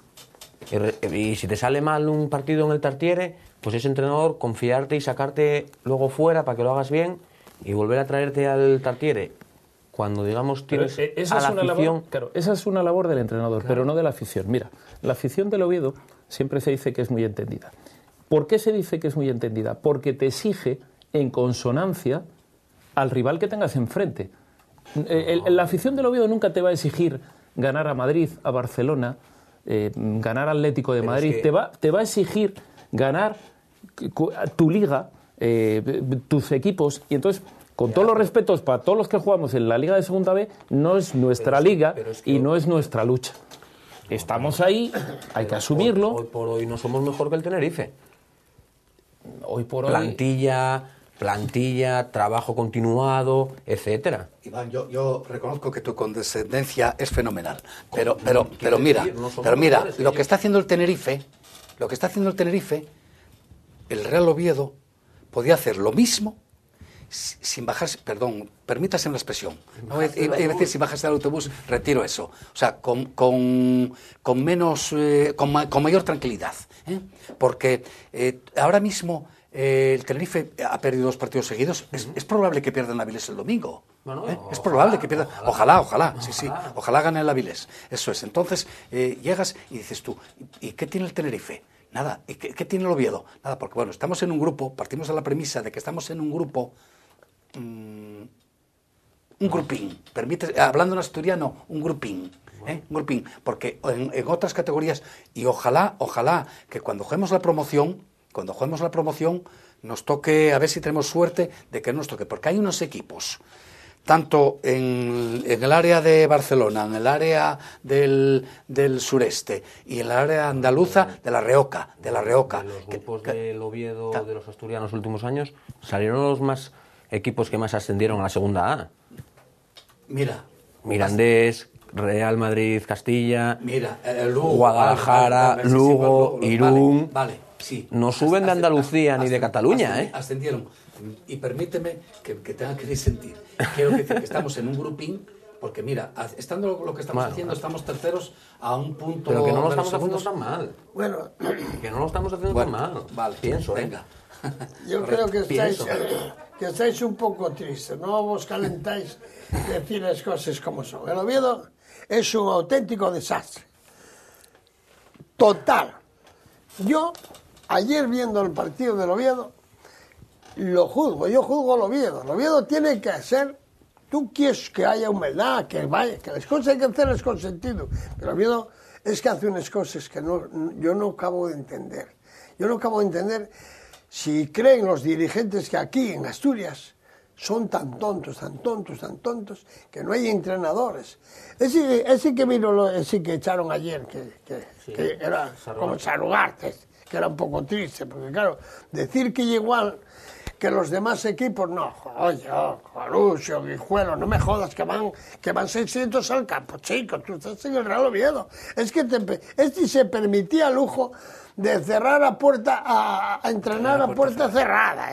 Speaker 2: Y si te sale mal un partido en el Tartiere, pues ese entrenador confiarte y sacarte luego fuera para que lo hagas bien y volver a traerte al Tartiere cuando, digamos, tienes a la afición...
Speaker 4: Esa es una labor del entrenador, pero no de la afición. Mira, la afición del Oviedo siempre se dice que es muy entendida. ¿Por qué se dice que es muy entendida? Porque te exige en consonancia al rival que tengas enfrente. La afición del Oviedo nunca te va a exigir ganar a Madrid, a Barcelona, ganar Atlético de Madrid, es que... te va a exigir ganar tu liga, tus equipos, y entonces, con todos los respetos para todos los que jugamos en la Liga de Segunda B, no es nuestra liga y no es nuestra lucha. Estamos ahí, hay que asumirlo.
Speaker 2: Hoy por hoy no somos mejor que el Tenerife.
Speaker 4: Hoy por hoy...
Speaker 2: Plantilla, trabajo continuado, etcétera.
Speaker 3: Iván, yo reconozco que tu condescendencia es fenomenal, pero mira, lo que está haciendo el Tenerife, el Real Oviedo podía hacer lo mismo sin bajarse, perdón, permítase la expresión, no iba a decir sin bajarse del autobús, retiro eso, o sea, con mayor tranquilidad, porque ahora mismo el Tenerife ha perdido 2 partidos seguidos. Es probable que pierdan la Avilés el domingo. Es probable que pierdan. Ojalá. Ojalá gane el Avilés. Eso es. Entonces, llegas y dices tú, ¿y qué tiene el Tenerife? Nada. ¿Y qué tiene el Oviedo? Nada, porque bueno, estamos en un grupo, partimos de la premisa de que estamos en un grupo, un grupín. Hablando en asturiano, un grupín. Un grupín. Porque en otras categorías, y ojalá que cuando juguemos la promoción, nos toque, a ver si tenemos suerte de que nos toque, porque hay unos equipos, tanto en el área de Barcelona, en el área del sureste y en el área andaluza de la Rioja.
Speaker 2: De los grupos del Oviedo, de los asturianos últimos años, salieron los más equipos que más ascendieron a la segunda A.
Speaker 3: Mira.
Speaker 2: Mirandés, Real Madrid, Castilla,
Speaker 3: Mira, Lugo,
Speaker 2: Guadalajara,
Speaker 3: vale, sí,
Speaker 2: Lugo, Irún,
Speaker 3: vale, sí.
Speaker 2: no suben de Andalucía ni de Cataluña,
Speaker 3: Ascendieron. Y permíteme que tenga que disentir. Quiero decir que estamos en un grupín, porque mira, estando lo que estamos haciendo, estamos terceros a un punto.
Speaker 2: Pero que no lo estamos haciendo tan mal.
Speaker 1: Bueno,
Speaker 2: Que no lo estamos haciendo tan mal.
Speaker 3: Vale,
Speaker 2: Pienso,
Speaker 3: venga.
Speaker 1: yo creo que
Speaker 2: Pienso.
Speaker 1: estáis un poco tristes, no os calentáis de decir las cosas como son. El Oviedo es un auténtico desastre. Total. Yo, ayer viendo el partido del Oviedo, yo juzgo el Oviedo. El Oviedo tiene que hacer, tú quieres que haya humildad, que vaya, que las cosas hay que hacerlas con sentido. Pero el Oviedo es que hace unas cosas que yo no acabo de entender. Yo no acabo de entender si creen los dirigentes que aquí en Asturias son tan tontos, que no hay entrenadores. Ese que vino, ese que echaron ayer, que era como Sarugarte, que era un poco triste, porque claro, decir que igual que los demás equipos, no, oye, Caruso, Guijuelo, no me jodas que van 600 al campo, chicos, tú estás en el Real Oviedo. Es que este se permitía el lujo de cerrar a puerta, a entrenar a puerta cerrada.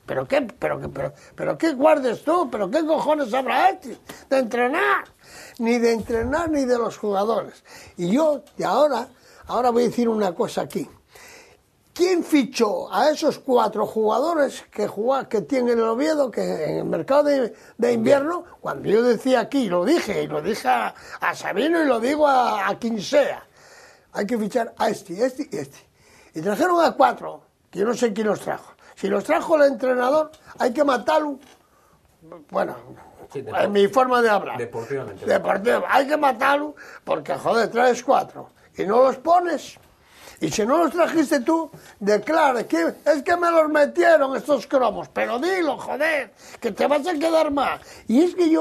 Speaker 1: ¿Pero qué guardes tú? ¿Pero qué cojones habrá de entrenar? Ni de entrenar ni de los jugadores. Y ahora voy a decir una cosa aquí. ¿Quién fichó a esos 4 jugadores que tiene el Oviedo, que en el mercado de invierno, cuando yo decía aquí, y lo dije a Sabino y lo digo a quien sea, hay que fichar a este y este. Y trajeron a 4, que yo no sé quién los trajo. Si los trajo el entrenador, hay que matarlo. Bueno, sí, en mi forma de hablar.
Speaker 2: Deportivamente.
Speaker 1: Hay que matarlo porque, joder, traes 4 y no los pones. Y si no los trajiste tú, declara que es que me los metieron estos cromos. Pero dilo, joder, que te vas a quedar mal. Y es que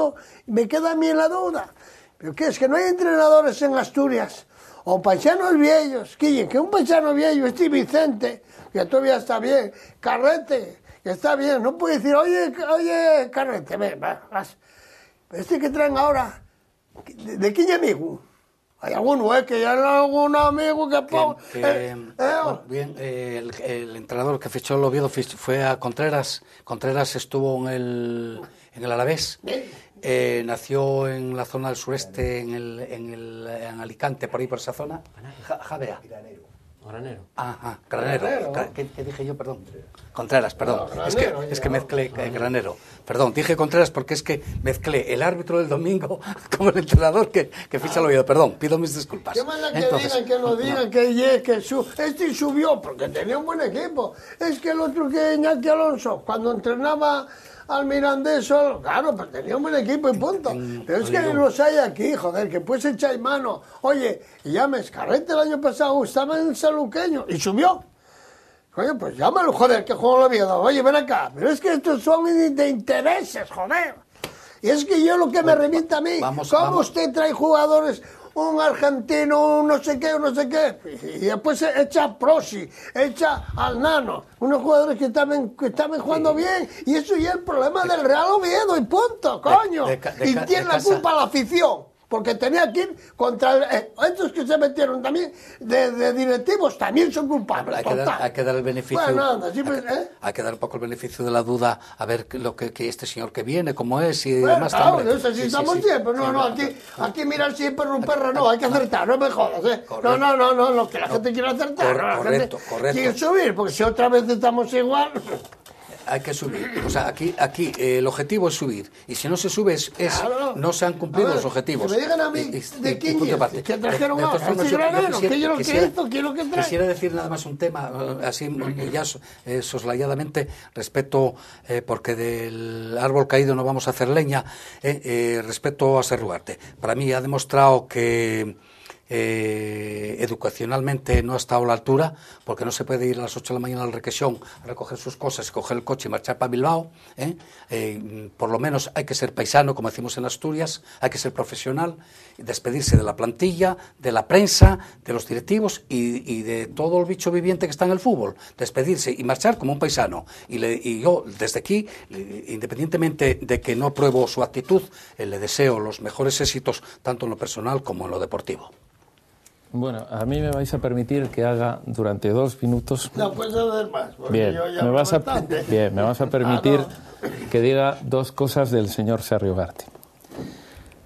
Speaker 1: me queda a mí en la duda. ¿Pero qué? Es que no hay entrenadores en Asturias. O paisanos viejos. Que un paisano viejo, Vicente, que todavía está bien. Carrete, que está bien. No puede decir, oye, Carrete, ven, vas. Este que traen ahora, ¿de quién amigo? Hay alguno, que ya hay algún amigo que...
Speaker 3: Bien, el entrenador que fichó el Oviedo fue a Contreras. Contreras estuvo en el Alavés. Nació en la zona del sureste, en Alicante, por ahí por esa zona. Javea.
Speaker 2: Granero.
Speaker 3: Ajá, Granero. ¿Qué dije yo? Perdón. Contreras, perdón. No, es que mezclé Granero. Perdón, dije Contreras porque es que mezclé el árbitro del domingo con el entrenador que ficha el Oviedo. Perdón, pido mis disculpas.
Speaker 1: Qué mala que digan, este subió porque tenía un buen equipo. Es que el otro que Iñaki Alonso, cuando entrenaba al Mirandés solo, claro, pues tenía un buen equipo y punto. Pero es que los hay aquí, joder, que puedes echar mano. Oye, y ya Carrete el año pasado estaba en Saluqueño y subió. Oye, pues llámalo, joder, que juego lo Oviedo. Oye, ven acá. Pero es que estos son de intereses, joder. Y es que yo lo que me revienta a mí, ¿cómo usted trae jugadores, un argentino, un no sé qué, y después echa a Prosi, echa al Nano, unos jugadores que estaban jugando bien, y eso ya es el problema del Real Oviedo, y punto, coño. Y tiene la culpa la afición. Porque tenía que ir contra estos que se metieron también de directivos, también son culpables.
Speaker 3: Hay que dar el beneficio.
Speaker 1: Bueno,
Speaker 3: hay que dar un poco el beneficio de la duda a ver lo que este señor que viene, cómo es y
Speaker 1: bueno,
Speaker 3: demás.
Speaker 1: Claro, necesitamos siempre. Aquí mirar siempre un perro, no, hay que acertar, no me jodas. No, que la gente quiere acertar.
Speaker 3: Correcto.
Speaker 1: Quiere subir, porque si otra vez estamos igual.
Speaker 3: Hay que subir. O sea, aquí el objetivo es subir. Y si no se sube, claro. No se han cumplido los objetivos.
Speaker 1: Que me digan a mí de quién es, que trajeron a Granero,
Speaker 3: Quisiera decir nada más un tema, así ya soslayadamente, respecto, porque del árbol caído no vamos a hacer leña, respecto a Sarugarte. Para mí ha demostrado que educacionalmente no ha estado a la altura, porque no se puede ir a las 8 de la mañana al Requesón a recoger sus cosas, coger el coche y marchar para Bilbao. Por lo menos hay que ser paisano, como decimos en Asturias, hay que ser profesional, despedirse de la plantilla, de la prensa, de los directivos y de todo el bicho viviente que está en el fútbol, despedirse y marchar como un paisano. Y yo, desde aquí, independientemente de que no apruebo su actitud, le deseo los mejores éxitos, tanto en lo personal como en lo deportivo.
Speaker 4: Bueno, a mí me vais a permitir que haga durante 2 minutos...
Speaker 1: No puedes hacer más.
Speaker 4: Bien, me vas a permitir que diga 2 cosas del señor Sarri Ugarte.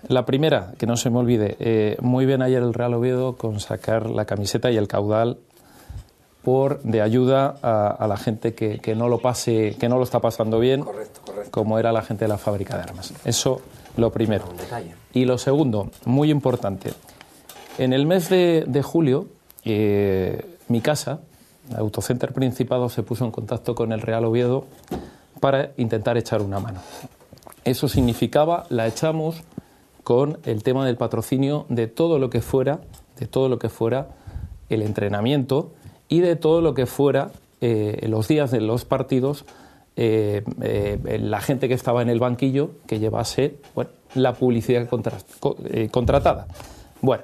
Speaker 4: La primera, que no se me olvide, muy bien ayer el Real Oviedo con sacar la camiseta y el caudal de ayuda a la gente que no lo está pasando bien,
Speaker 3: correcto.
Speaker 4: Como era la gente de la fábrica de armas. Eso, lo primero. Y lo segundo, muy importante. En el mes de julio, mi casa, Autocenter Principado, se puso en contacto con el Real Oviedo para intentar echar una mano. Eso significaba, la echamos con el tema del patrocinio de todo lo que fuera el entrenamiento y de todo lo que fuera los días de los partidos, la gente que estaba en el banquillo que llevase la publicidad contratada. Bueno,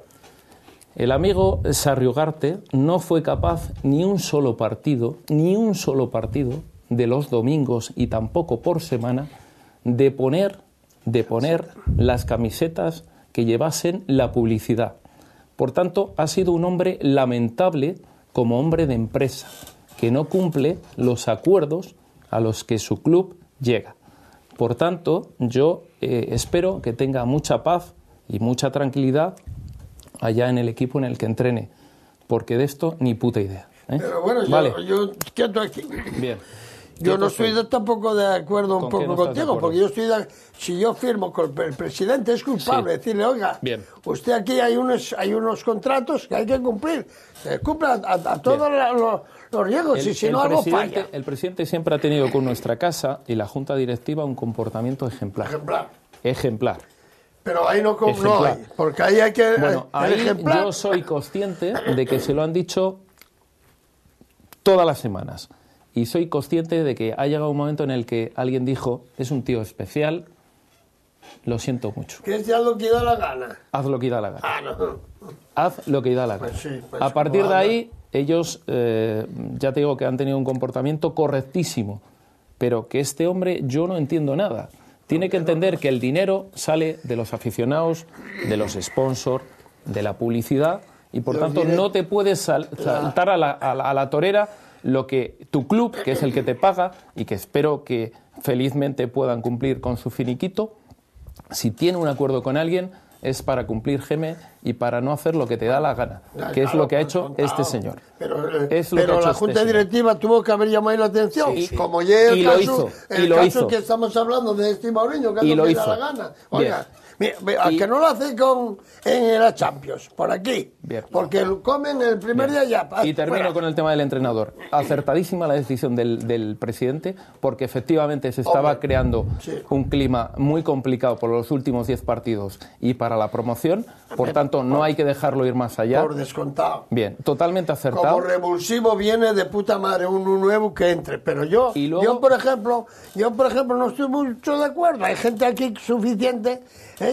Speaker 4: el amigo Sarri Ugarte no fue capaz ni un solo partido de los domingos y tampoco por semana de poner las camisetas que llevasen la publicidad. Por tanto, ha sido un hombre lamentable como hombre de empresa, que no cumple los acuerdos a los que su club llega. Por tanto, yo espero que tenga mucha paz y mucha tranquilidad allá en el equipo en el que entrene, porque de esto ni puta idea.
Speaker 1: Pero bueno,
Speaker 4: vale.
Speaker 1: yo quieto aquí.
Speaker 4: Bien.
Speaker 1: Yo no estoy tampoco de acuerdo un poco contigo, porque yo si yo firmo con el presidente es culpable, decirle, oiga,
Speaker 4: bien,
Speaker 1: usted aquí hay unos contratos que hay que cumplir, cumpla a todos los riesgos, y si no algo falla.
Speaker 4: El presidente siempre ha tenido con nuestra casa y la junta directiva un comportamiento ejemplar.
Speaker 1: Pero ahí no hay, porque ahí hay que...
Speaker 4: Bueno, ahí yo soy consciente de que se lo han dicho todas las semanas. Y soy consciente de que ha llegado un momento en el que alguien dijo, es un tío especial, lo siento mucho.
Speaker 1: Que haz lo que da la gana.
Speaker 4: Haz lo que da la gana.
Speaker 1: No.
Speaker 4: Haz lo que da la gana.
Speaker 1: Pues sí,
Speaker 4: a partir de ahí, ellos, ya te digo que han tenido un comportamiento correctísimo, pero que este hombre, yo no entiendo nada. Tiene que entender que el dinero sale de los aficionados, de los sponsors, de la publicidad, y por tanto no te puedes saltar a la torera lo que tu club, que es el que te paga, y que espero que felizmente puedan cumplir con su finiquito, si tiene un acuerdo con alguien, es para cumplir geme y para no hacer lo que te da la gana, que es lo que ha hecho este señor.
Speaker 1: Pero la Junta Directiva tuvo que haber llamado la atención, como ya el caso que estamos hablando de este Mourinho, que es lo que da la gana. Oiga, a que no lo hace en la Champions, por aquí, porque comen el primer día ya.
Speaker 4: Y termino con el tema del entrenador. Acertadísima la decisión del presidente, porque efectivamente se estaba creando un clima muy complicado por los últimos 10 partidos y para la promoción, por tanto no hay que dejarlo ir más allá.
Speaker 1: Por descontado.
Speaker 4: Bien, totalmente acertado.
Speaker 1: Como revulsivo viene de puta madre uno nuevo que entre, pero yo por ejemplo no estoy mucho de acuerdo. Hay gente aquí suficiente.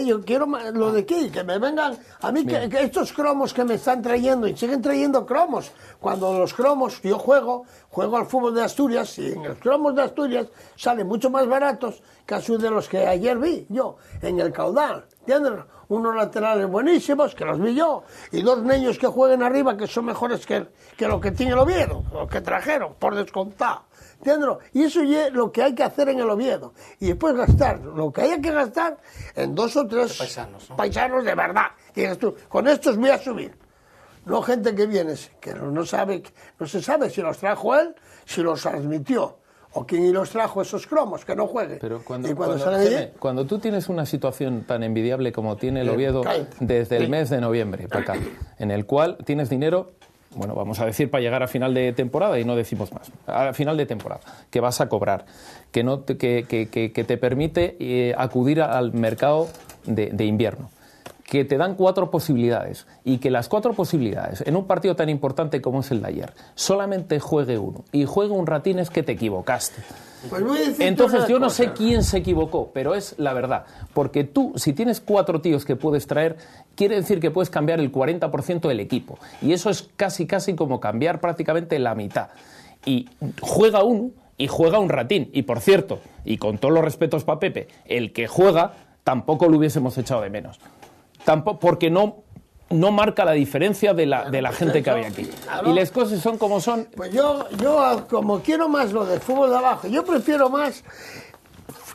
Speaker 1: Yo quiero lo de aquí, que me vengan a mí, que estos cromos que me están trayendo y siguen trayendo cromos, cuando los cromos, yo juego al fútbol de Asturias y en los cromos de Asturias salen mucho más baratos que de los que ayer vi yo en el caudal, ¿entiendes? Unos laterales buenísimos que los vi yo y 2 niños que jueguen arriba que son mejores que lo que tiene el Oviedo, lo que trajeron, por descontado. ¿Entiendes? Y eso es lo que hay que hacer en el Oviedo. Y después gastar lo que haya que gastar en 2 o 3 paisanos de verdad. Dices tú, con estos voy a subir. No gente que viene, que no se sabe si los trajo él, si los transmitió, o quién los trajo esos cromos, que no juegue.
Speaker 4: Pero cuando tú tienes una situación tan envidiable como tiene el Oviedo desde el mes de noviembre para acá, en el cual tienes dinero... Bueno, vamos a decir para llegar a final de temporada y no decimos más. A final de temporada, que vas a cobrar, que te permite acudir al mercado de invierno, que te dan 4 posibilidades y que las 4 posibilidades en un partido tan importante como es el de ayer solamente juegue uno y juegue un ratín, es que te equivocaste.
Speaker 1: Pues voy a decirte
Speaker 4: Entonces yo no
Speaker 1: cosa.
Speaker 4: sé quién se equivocó, pero es la verdad, porque tú, si tienes 4 tíos que puedes traer, quiere decir que puedes cambiar el 40% del equipo, y eso es casi como cambiar prácticamente la mitad. Y juega uno y juega un ratín, y por cierto, y con todos los respetos para Pepe, el que juega tampoco lo hubiésemos echado de menos. Tampoco, porque no marca la diferencia de la gente que había aquí.
Speaker 1: Claro.
Speaker 4: Y las cosas son como son.
Speaker 1: Pues yo como quiero más lo del fútbol de abajo, yo prefiero más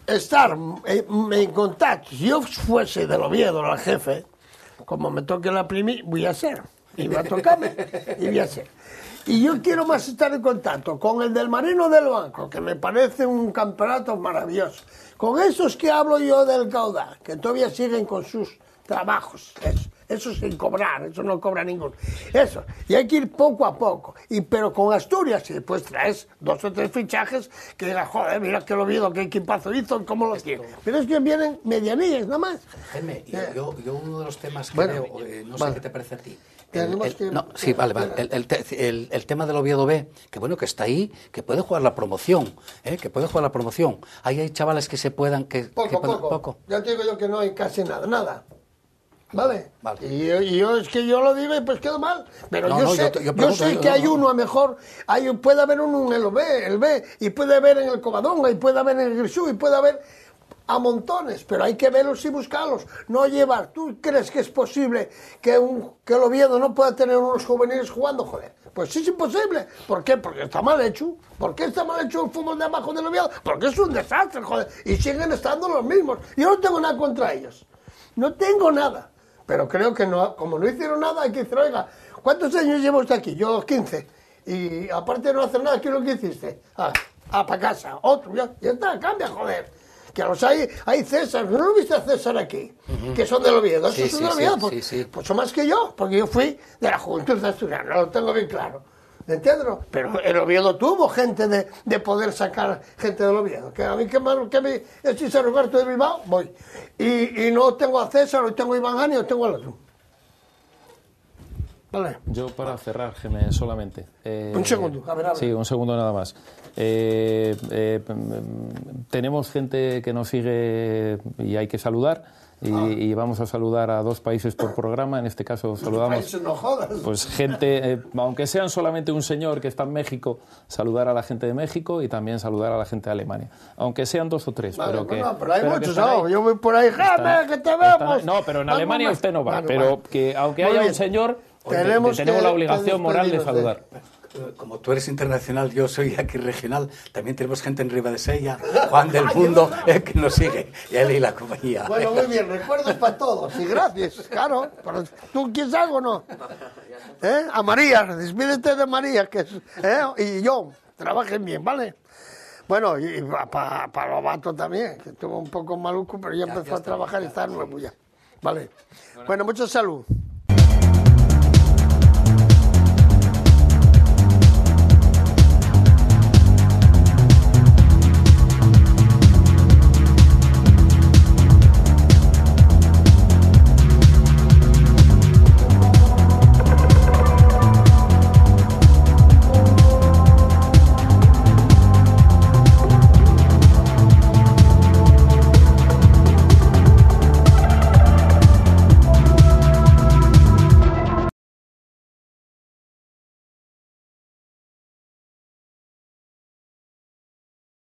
Speaker 1: estar en contacto. Si yo fuese del Oviedo, el jefe, como me toque la primi, voy a ser. Y va a tocarme, y voy a ser. Y yo quiero más estar en contacto con el del Marino del Banco, que me parece un campeonato maravilloso. Con esos que hablo yo del Caudal, que todavía siguen con sus trabajos. Eso sin cobrar, eso no cobra ninguno. Eso, y hay que ir poco a poco. Pero con Asturias, y después traes 2 o 3 fichajes que digan, joder, mira que lo visto, qué equipazo hizo, cómo lo tiene. Pero es que vienen medianillas, nada más.
Speaker 3: Jaime, yo uno de los temas que
Speaker 1: Bueno,
Speaker 3: veo, no
Speaker 1: vale.
Speaker 3: sé qué te parece a ti.
Speaker 1: Sí,
Speaker 3: Vale. El tema del Oviedo B, que bueno, que está ahí, que puede jugar la promoción, que puede jugar la promoción. Ahí hay chavales que se puedan...
Speaker 1: Poco. Ya te digo yo que no hay casi nada. ¿Vale?
Speaker 3: Vale.
Speaker 1: Y yo es que yo lo digo y pues quedo mal. Pero
Speaker 3: No,
Speaker 1: yo
Speaker 3: no,
Speaker 1: sé,
Speaker 3: yo
Speaker 1: sé que hay uno a mejor, puede haber uno en el B, y puede haber en el Covadonga, y puede haber en el Grisú, y puede haber a montones, pero hay que verlos y buscarlos, no llevar. ¿Tú crees que es posible que el Oviedo no pueda tener unos juveniles jugando? Joder, pues sí es imposible. ¿Por qué? Porque está mal hecho. ¿Por qué está mal hecho el fútbol de abajo del Oviedo? Porque es un desastre, joder, y siguen estando los mismos. Yo no tengo nada contra ellos, no tengo nada, pero creo que no, como no hicieron nada, hay que decir, oiga, ¿cuántos años lleva usted aquí? Yo 15, y aparte de no hacer nada, ¿qué es lo que hiciste? Para casa, otro, ya está, cambia, joder. Que los hay César, ¿no lo viste a César aquí? Que son del Oviedo, esos son del Oviedo, pues son más que yo, porque yo fui de la Juventud Asturiana, lo tengo bien claro, ¿entiendes? Pero el Oviedo tuvo gente de poder sacar gente del Oviedo, que a mí que me es Roberto de Bilbao, voy, y no tengo a César, no tengo a Iván Gani, no tengo al otro. Vale.
Speaker 4: Yo para cerrar, Gemé, solamente.
Speaker 1: Un segundo, a ver.
Speaker 4: Sí, un segundo nada más. Tenemos gente que nos sigue y hay que saludar. Y vamos a saludar a 2 países por programa. En este caso saludamos
Speaker 1: No jodas.
Speaker 4: pues gente, aunque sean solamente un señor que está en México, saludar a la gente de México y también saludar a la gente de Alemania. Aunque sean 2 o 3.
Speaker 1: Vale,
Speaker 4: pero
Speaker 1: hay muchos, yo voy por ahí, Jaime, que te vemos.
Speaker 4: No, pero en Alemania usted no va.
Speaker 1: Vale,
Speaker 4: pero
Speaker 1: vale.
Speaker 4: que aunque
Speaker 1: Muy
Speaker 4: haya
Speaker 1: bien.
Speaker 4: un señor,
Speaker 1: Tenemos
Speaker 4: la obligación moral de
Speaker 1: despedirnos
Speaker 4: saludar.
Speaker 3: Como tú eres internacional, yo soy aquí regional, también tenemos gente en Ribadesella, Juan del Mundo, que nos sigue, y él y la compañía.
Speaker 1: Bueno, muy bien, recuerdos para todos y gracias, claro. Pero, ¿tú quieres algo o no? A María, despídete de María, que es, y yo, trabajen bien, ¿vale? Bueno, y para Lobato también, que estuvo un poco maluco, pero ya empezó a trabajar y está nuevo ya. Vale. Bueno, mucha salud.